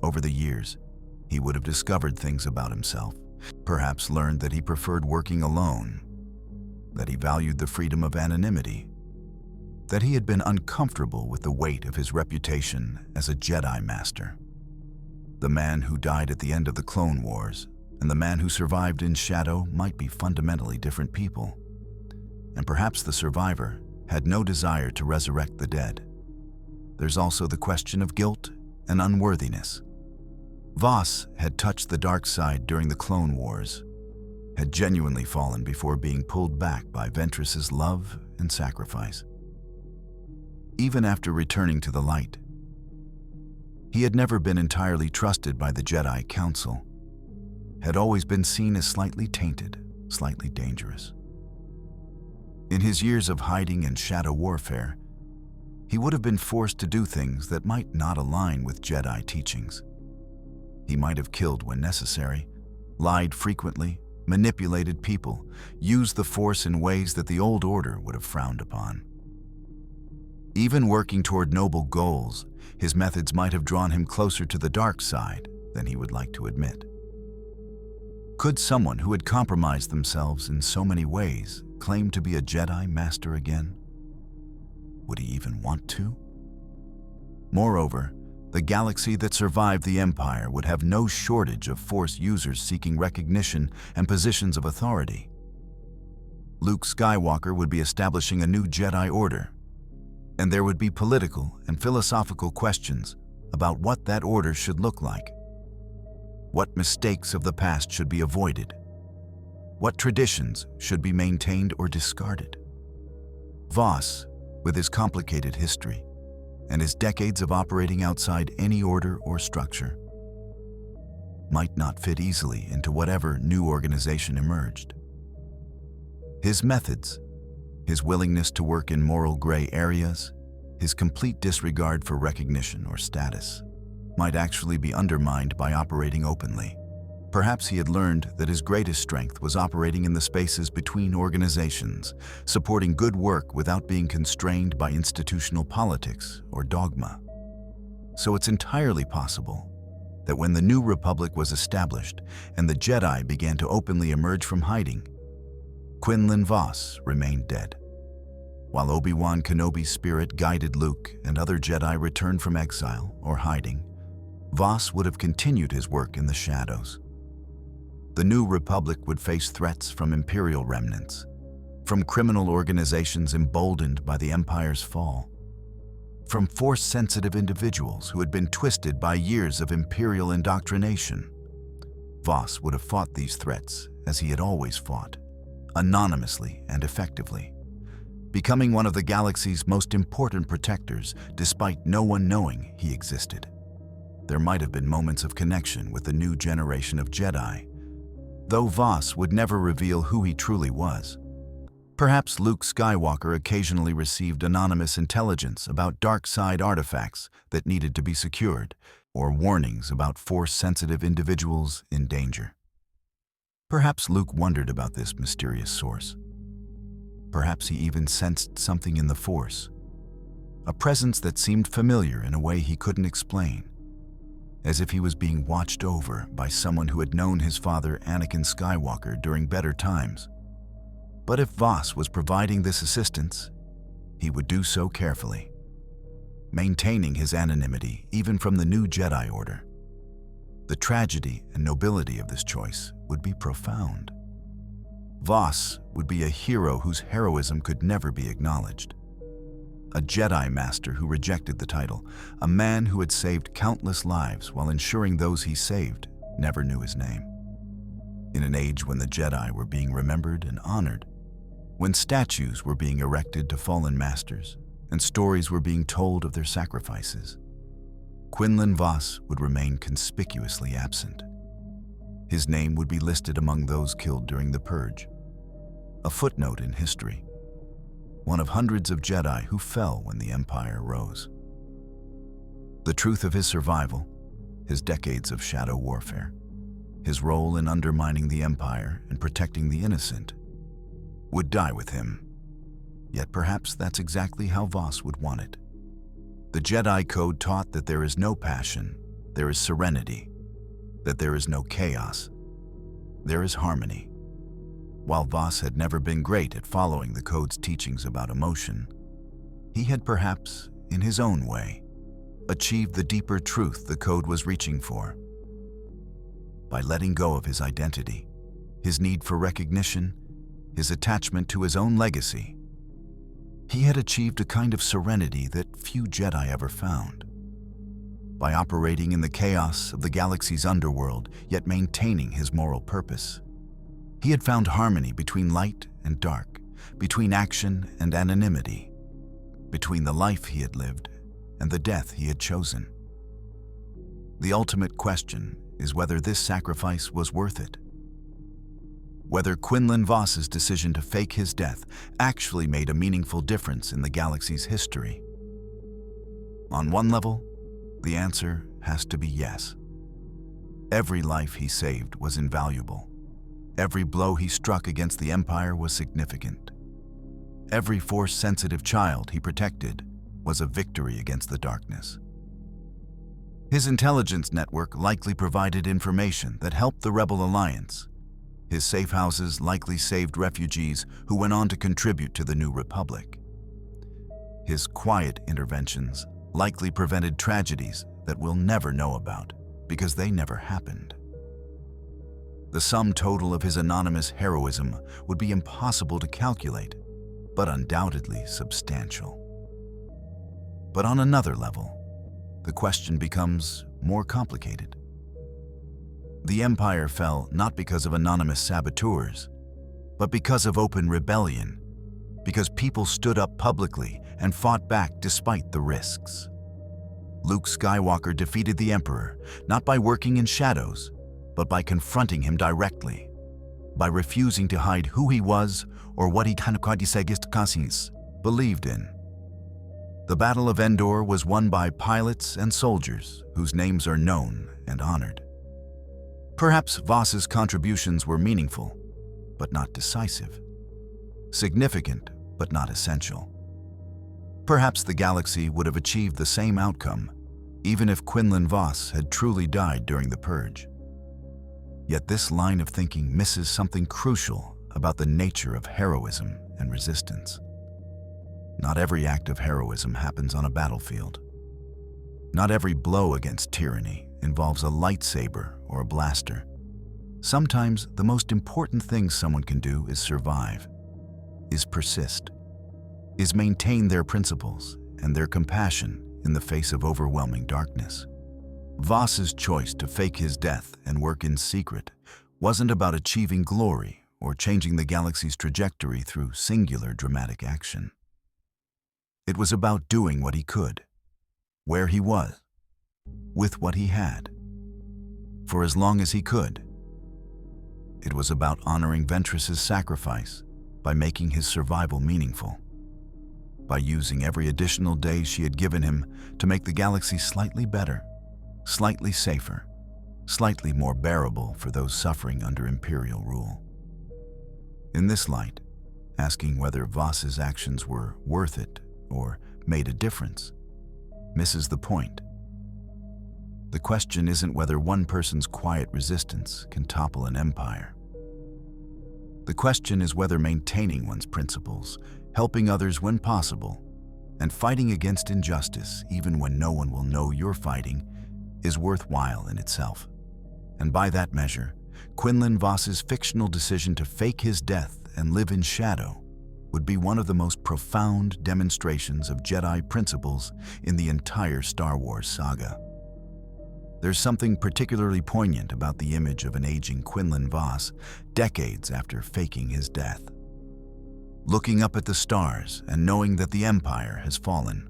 Over the years, he would have discovered things about himself, perhaps learned that he preferred working alone, that he valued the freedom of anonymity, that he had been uncomfortable with the weight of his reputation as a Jedi Master. The man who died at the end of the Clone Wars and the man who survived in shadow might be fundamentally different people, and perhaps the survivor had no desire to resurrect the dead. There's also the question of guilt and unworthiness. Vos had touched the dark side during the Clone Wars, had genuinely fallen before being pulled back by Ventress's love and sacrifice. Even after returning to the light, he had never been entirely trusted by the Jedi Council, had always been seen as slightly tainted, slightly dangerous. In his years of hiding and shadow warfare, he would have been forced to do things that might not align with Jedi teachings. He might have killed when necessary, lied frequently, manipulated people, used the Force in ways that the Old Order would have frowned upon. Even working toward noble goals, his methods might have drawn him closer to the dark side than he would like to admit. Could someone who had compromised themselves in so many ways claim to be a Jedi Master again? Would he even want to? Moreover, the galaxy that survived the Empire would have no shortage of Force users seeking recognition and positions of authority. Luke Skywalker would be establishing a new Jedi Order, and there would be political and philosophical questions about what that order should look like. What mistakes of the past should be avoided? What traditions should be maintained or discarded? Vos, with his complicated history and his decades of operating outside any order or structure, might not fit easily into whatever new organization emerged. His methods, his willingness to work in moral gray areas, his complete disregard for recognition or status, might actually be undermined by operating openly. Perhaps he had learned that his greatest strength was operating in the spaces between organizations, supporting good work without being constrained by institutional politics or dogma. So it's entirely possible that when the New Republic was established and the Jedi began to openly emerge from hiding, Quinlan Vos remained dead. While Obi-Wan Kenobi's spirit guided Luke and other Jedi returned from exile or hiding, Vos would have continued his work in the shadows. The New Republic would face threats from Imperial remnants, from criminal organizations emboldened by the Empire's fall, from Force-sensitive individuals who had been twisted by years of Imperial indoctrination. Vos would have fought these threats as he had always fought, anonymously and effectively, becoming one of the galaxy's most important protectors despite no one knowing he existed. There might have been moments of connection with the new generation of Jedi, though Vos would never reveal who he truly was. Perhaps Luke Skywalker occasionally received anonymous intelligence about dark side artifacts that needed to be secured, or warnings about Force-sensitive individuals in danger. Perhaps Luke wondered about this mysterious source. Perhaps he even sensed something in the Force, a presence that seemed familiar in a way he couldn't explain, as if he was being watched over by someone who had known his father, Anakin Skywalker, during better times. But if Voss was providing this assistance, he would do so carefully, maintaining his anonymity even from the new Jedi Order. The tragedy and nobility of this choice would be profound. Voss would be a hero whose heroism could never be acknowledged. A Jedi Master who rejected the title, a man who had saved countless lives while ensuring those he saved never knew his name. In an age when the Jedi were being remembered and honored, when statues were being erected to fallen masters and stories were being told of their sacrifices, Quinlan Voss would remain conspicuously absent. His name would be listed among those killed during the Purge, a footnote in history, one of hundreds of Jedi who fell when the Empire rose. The truth of his survival, his decades of shadow warfare, his role in undermining the Empire and protecting the innocent, would die with him. Yet perhaps that's exactly how Voss would want it. The Jedi Code taught that there is no passion, there is serenity, that there is no chaos, there is harmony. While Voss had never been great at following the Code's teachings about emotion, he had perhaps, in his own way, achieved the deeper truth the Code was reaching for. By letting go of his identity, his need for recognition, his attachment to his own legacy, he had achieved a kind of serenity that few Jedi ever found. By operating in the chaos of the galaxy's underworld, yet maintaining his moral purpose, he had found harmony between light and dark, between action and anonymity, between the life he had lived and the death he had chosen. The ultimate question is whether this sacrifice was worth it. Whether Quinlan Voss's decision to fake his death actually made a meaningful difference in the galaxy's history. On one level, the answer has to be yes. Every life he saved was invaluable. Every blow he struck against the Empire was significant. Every Force-sensitive child he protected was a victory against the darkness. His intelligence network likely provided information that helped the Rebel Alliance. His safe houses likely saved refugees who went on to contribute to the New Republic. His quiet interventions likely prevented tragedies that we'll never know about because they never happened. The sum total of his anonymous heroism would be impossible to calculate, but undoubtedly substantial. But on another level, the question becomes more complicated. The Empire fell not because of anonymous saboteurs, but because of open rebellion, because people stood up publicly and fought back despite the risks. Luke Skywalker defeated the Emperor not by working in shadows, but by confronting him directly, by refusing to hide who he was or what he believed in. The Battle of Endor was won by pilots and soldiers whose names are known and honored. Perhaps Voss's contributions were meaningful, but not decisive. Significant, but not essential. Perhaps the galaxy would have achieved the same outcome, even if Quinlan Voss had truly died during the Purge. Yet this line of thinking misses something crucial about the nature of heroism and resistance. Not every act of heroism happens on a battlefield. Not every blow against tyranny involves a lightsaber or a blaster. Sometimes the most important thing someone can do is survive, is persist, is maintain their principles and their compassion in the face of overwhelming darkness. Voss's choice to fake his death and work in secret wasn't about achieving glory or changing the galaxy's trajectory through singular dramatic action. It was about doing what he could, where he was, with what he had, for as long as he could. It was about honoring Ventress's sacrifice by making his survival meaningful, by using every additional day she had given him to make the galaxy slightly better, slightly safer, slightly more bearable for those suffering under imperial rule. In this light, asking whether Voss's actions were worth it or made a difference misses the point. The question isn't whether one person's quiet resistance can topple an empire. The question is whether maintaining one's principles, helping others when possible, and fighting against injustice even when no one will know you're fighting is worthwhile in itself. And by that measure, Quinlan Voss's fictional decision to fake his death and live in shadow would be one of the most profound demonstrations of Jedi principles in the entire Star Wars saga. There's something particularly poignant about the image of an aging Quinlan Voss decades after faking his death. Looking up at the stars and knowing that the Empire has fallen,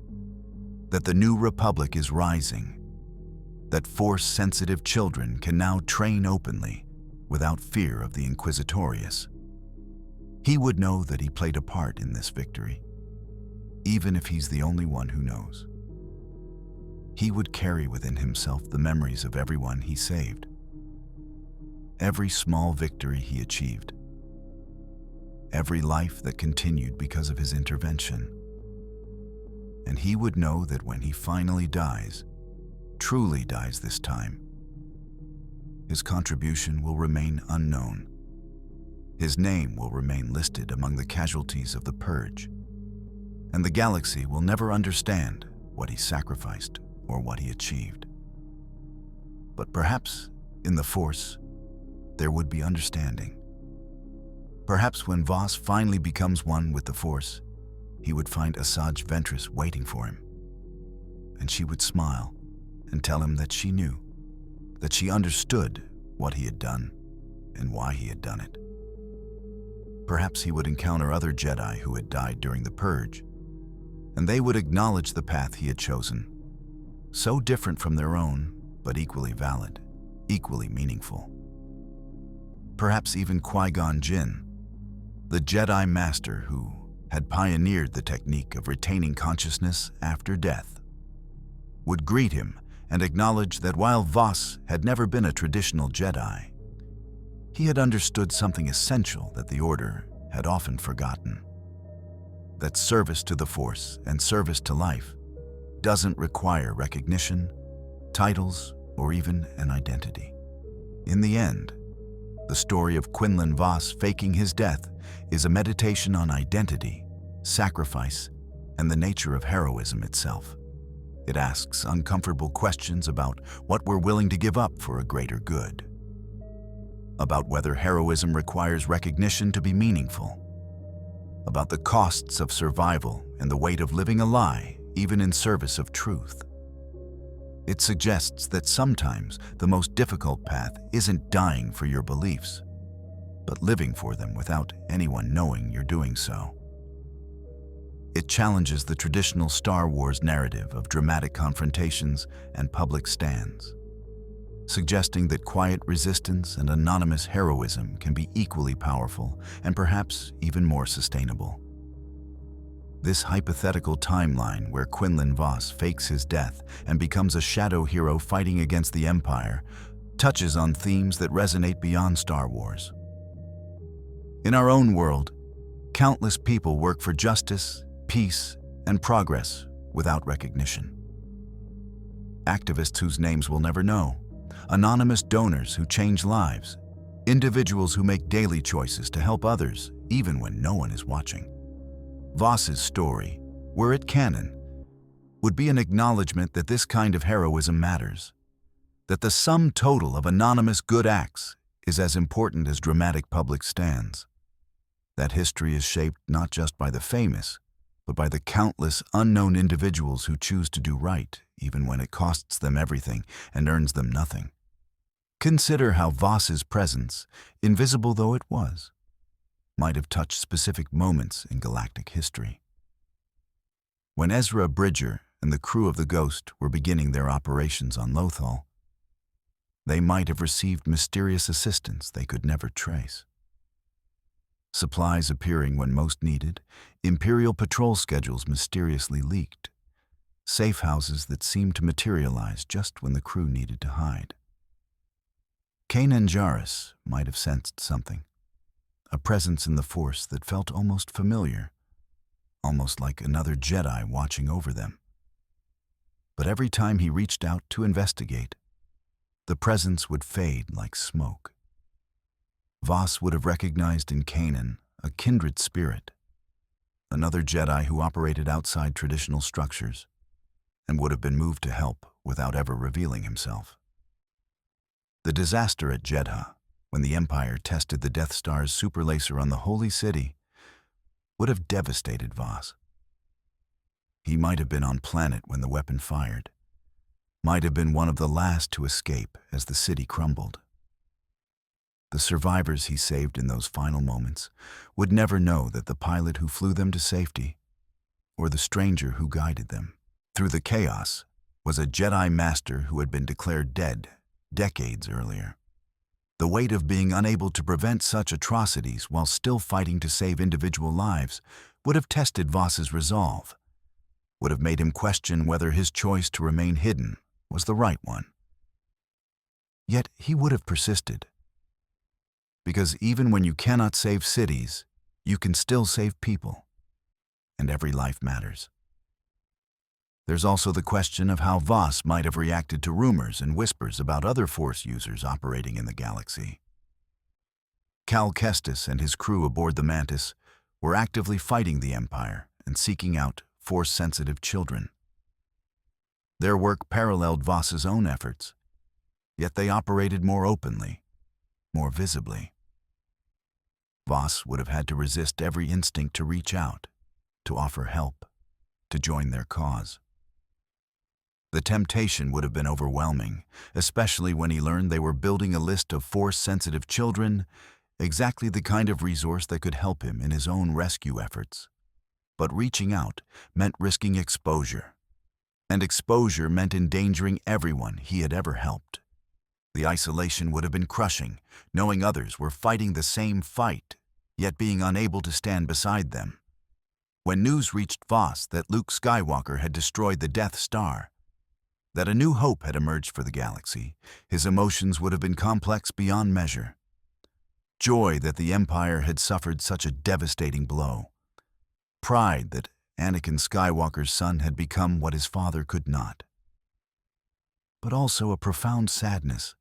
that the new Republic is rising, that Force-sensitive children can now train openly without fear of the Inquisitorius. He would know that he played a part in this victory, even if he's the only one who knows. He would carry within himself the memories of everyone he saved, every small victory he achieved, every life that continued because of his intervention. And he would know that when he finally dies, truly dies this time, his contribution will remain unknown. His name will remain listed among the casualties of the Purge, and the galaxy will never understand what he sacrificed or what he achieved. But perhaps in the Force, there would be understanding. Perhaps when Voss finally becomes one with the Force, he would find Asajj Ventress waiting for him, and she would smile and tell him that she knew, that she understood what he had done and why he had done it. Perhaps he would encounter other Jedi who had died during the Purge, and they would acknowledge the path he had chosen, so different from their own, but equally valid, equally meaningful. Perhaps even Qui-Gon Jinn, the Jedi Master who had pioneered the technique of retaining consciousness after death, would greet him and acknowledge that while Voss had never been a traditional Jedi, he had understood something essential that the Order had often forgotten: that service to the Force and service to life doesn't require recognition, titles, or even an identity. In the end, the story of Quinlan Voss faking his death is a meditation on identity, sacrifice, and the nature of heroism itself. It asks uncomfortable questions about what we're willing to give up for a greater good, about whether heroism requires recognition to be meaningful, about the costs of survival and the weight of living a lie, even in service of truth. It suggests that sometimes the most difficult path isn't dying for your beliefs, but living for them without anyone knowing you're doing so. It challenges the traditional Star Wars narrative of dramatic confrontations and public stands, suggesting that quiet resistance and anonymous heroism can be equally powerful and perhaps even more sustainable. This hypothetical timeline where Quinlan Voss fakes his death and becomes a shadow hero fighting against the Empire touches on themes that resonate beyond Star Wars. In our own world, countless people work for justice, peace, and progress without recognition. Activists whose names we'll never know, anonymous donors who change lives, individuals who make daily choices to help others even when no one is watching. Voss's story, were it canon, would be an acknowledgement that this kind of heroism matters, that the sum total of anonymous good acts is as important as dramatic public stands, that history is shaped not just by the famous, but by the countless unknown individuals who choose to do right, even when it costs them everything and earns them nothing. Consider how Voss's presence, invisible though it was, might have touched specific moments in galactic history. When Ezra Bridger and the crew of the Ghost were beginning their operations on Lothal, they might have received mysterious assistance they could never trace. Supplies appearing when most needed, Imperial patrol schedules mysteriously leaked, safe houses that seemed to materialize just when the crew needed to hide. Kanan Jarrus might have sensed something, a presence in the Force that felt almost familiar, almost like another Jedi watching over them. But every time he reached out to investigate, the presence would fade like smoke. Voss would have recognized in Kanan a kindred spirit, another Jedi who operated outside traditional structures, and would have been moved to help without ever revealing himself. The disaster at Jedha, when the Empire tested the Death Star's superlaser on the Holy City, would have devastated Voss. He might have been on planet when the weapon fired, might have been one of the last to escape as the city crumbled. The survivors he saved in those final moments would never know that the pilot who flew them to safety, or the stranger who guided them through the chaos, was a Jedi Master who had been declared dead decades earlier. The weight of being unable to prevent such atrocities while still fighting to save individual lives would have tested Voss's resolve, would have made him question whether his choice to remain hidden was the right one. Yet he would have persisted. Because even when you cannot save cities, you can still save people, and every life matters. There's also the question of how Voss might have reacted to rumors and whispers about other Force users operating in the galaxy. Cal Kestis and his crew aboard the Mantis were actively fighting the Empire and seeking out Force-sensitive children. Their work paralleled Voss's own efforts, yet they operated more openly, more visibly. Voss would have had to resist every instinct to reach out, to offer help, to join their cause. The temptation would have been overwhelming, especially when he learned they were building a list of Force-sensitive children, exactly the kind of resource that could help him in his own rescue efforts. But reaching out meant risking exposure, and exposure meant endangering everyone he had ever helped. The isolation would have been crushing, knowing others were fighting the same fight, yet being unable to stand beside them. When news reached Voss that Luke Skywalker had destroyed the Death Star, that a new hope had emerged for the galaxy, his emotions would have been complex beyond measure. Joy that the Empire had suffered such a devastating blow. Pride that Anakin Skywalker's son had become what his father could not. But also a profound sadness,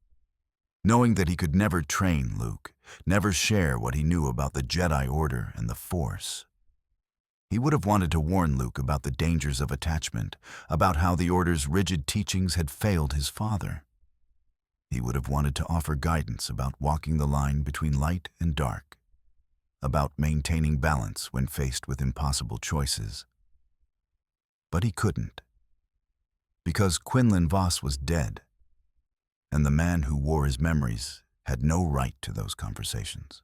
knowing that he could never train Luke, never share what he knew about the Jedi Order and the Force. He would have wanted to warn Luke about the dangers of attachment, about how the Order's rigid teachings had failed his father. He would have wanted to offer guidance about walking the line between light and dark, about maintaining balance when faced with impossible choices. But he couldn't, because Quinlan Voss was dead, and the man who wore his memories had no right to those conversations.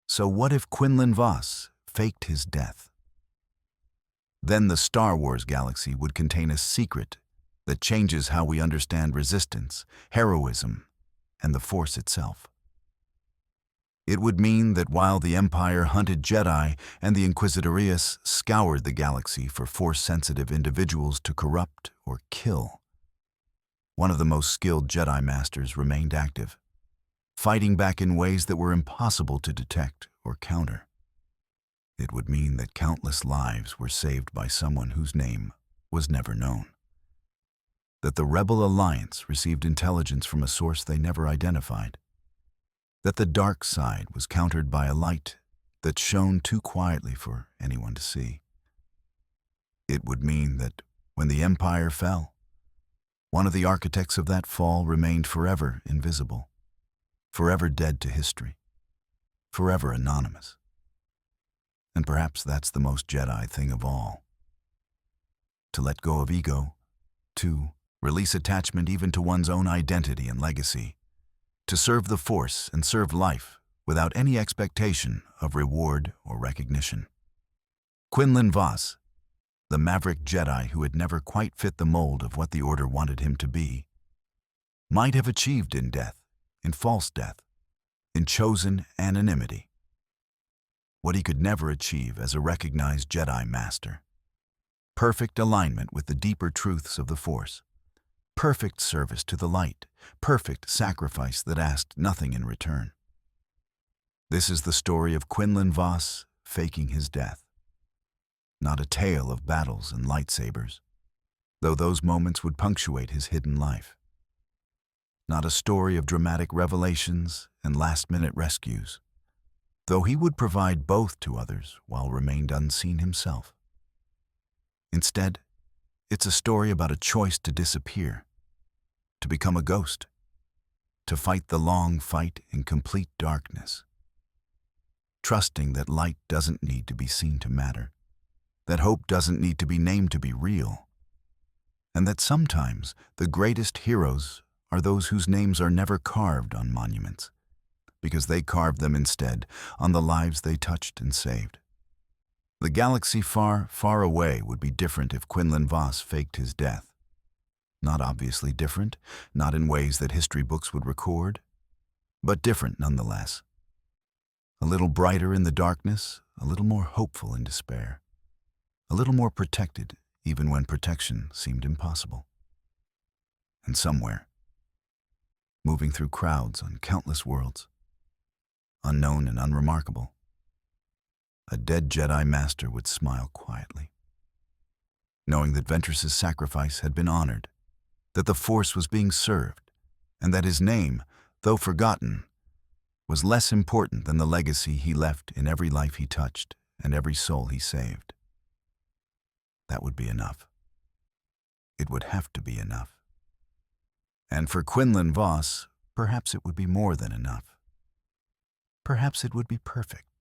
So what if Quinlan Voss faked his death? Then the Star Wars galaxy would contain a secret that changes how we understand resistance, heroism, and the Force itself. It would mean that while the Empire hunted Jedi and the Inquisitorius scoured the galaxy for Force-sensitive individuals to corrupt or kill, one of the most skilled Jedi Masters remained active, fighting back in ways that were impossible to detect or counter. It would mean that countless lives were saved by someone whose name was never known. That the Rebel Alliance received intelligence from a source they never identified. That the dark side was countered by a light that shone too quietly for anyone to see. It would mean that when the Empire fell, one of the architects of that fall remained forever invisible, forever dead to history, forever anonymous. And perhaps that's the most Jedi thing of all. To let go of ego, to release attachment even to one's own identity and legacy, to serve the Force and serve life without any expectation of reward or recognition. Quinlan Voss, the maverick Jedi who had never quite fit the mold of what the Order wanted him to be, might have achieved in death, in false death, in chosen anonymity, what he could never achieve as a recognized Jedi Master. perfect alignment with the deeper truths of the Force, perfect service to the light, perfect sacrifice that asked nothing in return. This is the story of Quinlan Vos faking his death. Not a tale of battles and lightsabers, though those moments would punctuate his hidden life. Not a story of dramatic revelations and last-minute rescues, though he would provide both to others while remained unseen himself. Instead, it's a story about a choice to disappear, to become a ghost, to fight the long fight in complete darkness, trusting that light doesn't need to be seen to matter, that hope doesn't need to be named to be real, and that sometimes the greatest heroes are those whose names are never carved on monuments, because they carved them instead on the lives they touched and saved. The galaxy far, far away would be different if Quinlan Vos faked his death. Not obviously different, not in ways that history books would record, but different nonetheless. A little brighter in the darkness, a little more hopeful in despair, a little more protected even when protection seemed impossible. And somewhere, moving through crowds on countless worlds, unknown and unremarkable, a dead Jedi Master would smile quietly, knowing that Ventress's sacrifice had been honored, that the Force was being served, and that his name, though forgotten, was less important than the legacy he left in every life he touched and every soul he saved. That would be enough. It would have to be enough. And for Quinlan Vos, perhaps it would be more than enough. Perhaps it would be perfect.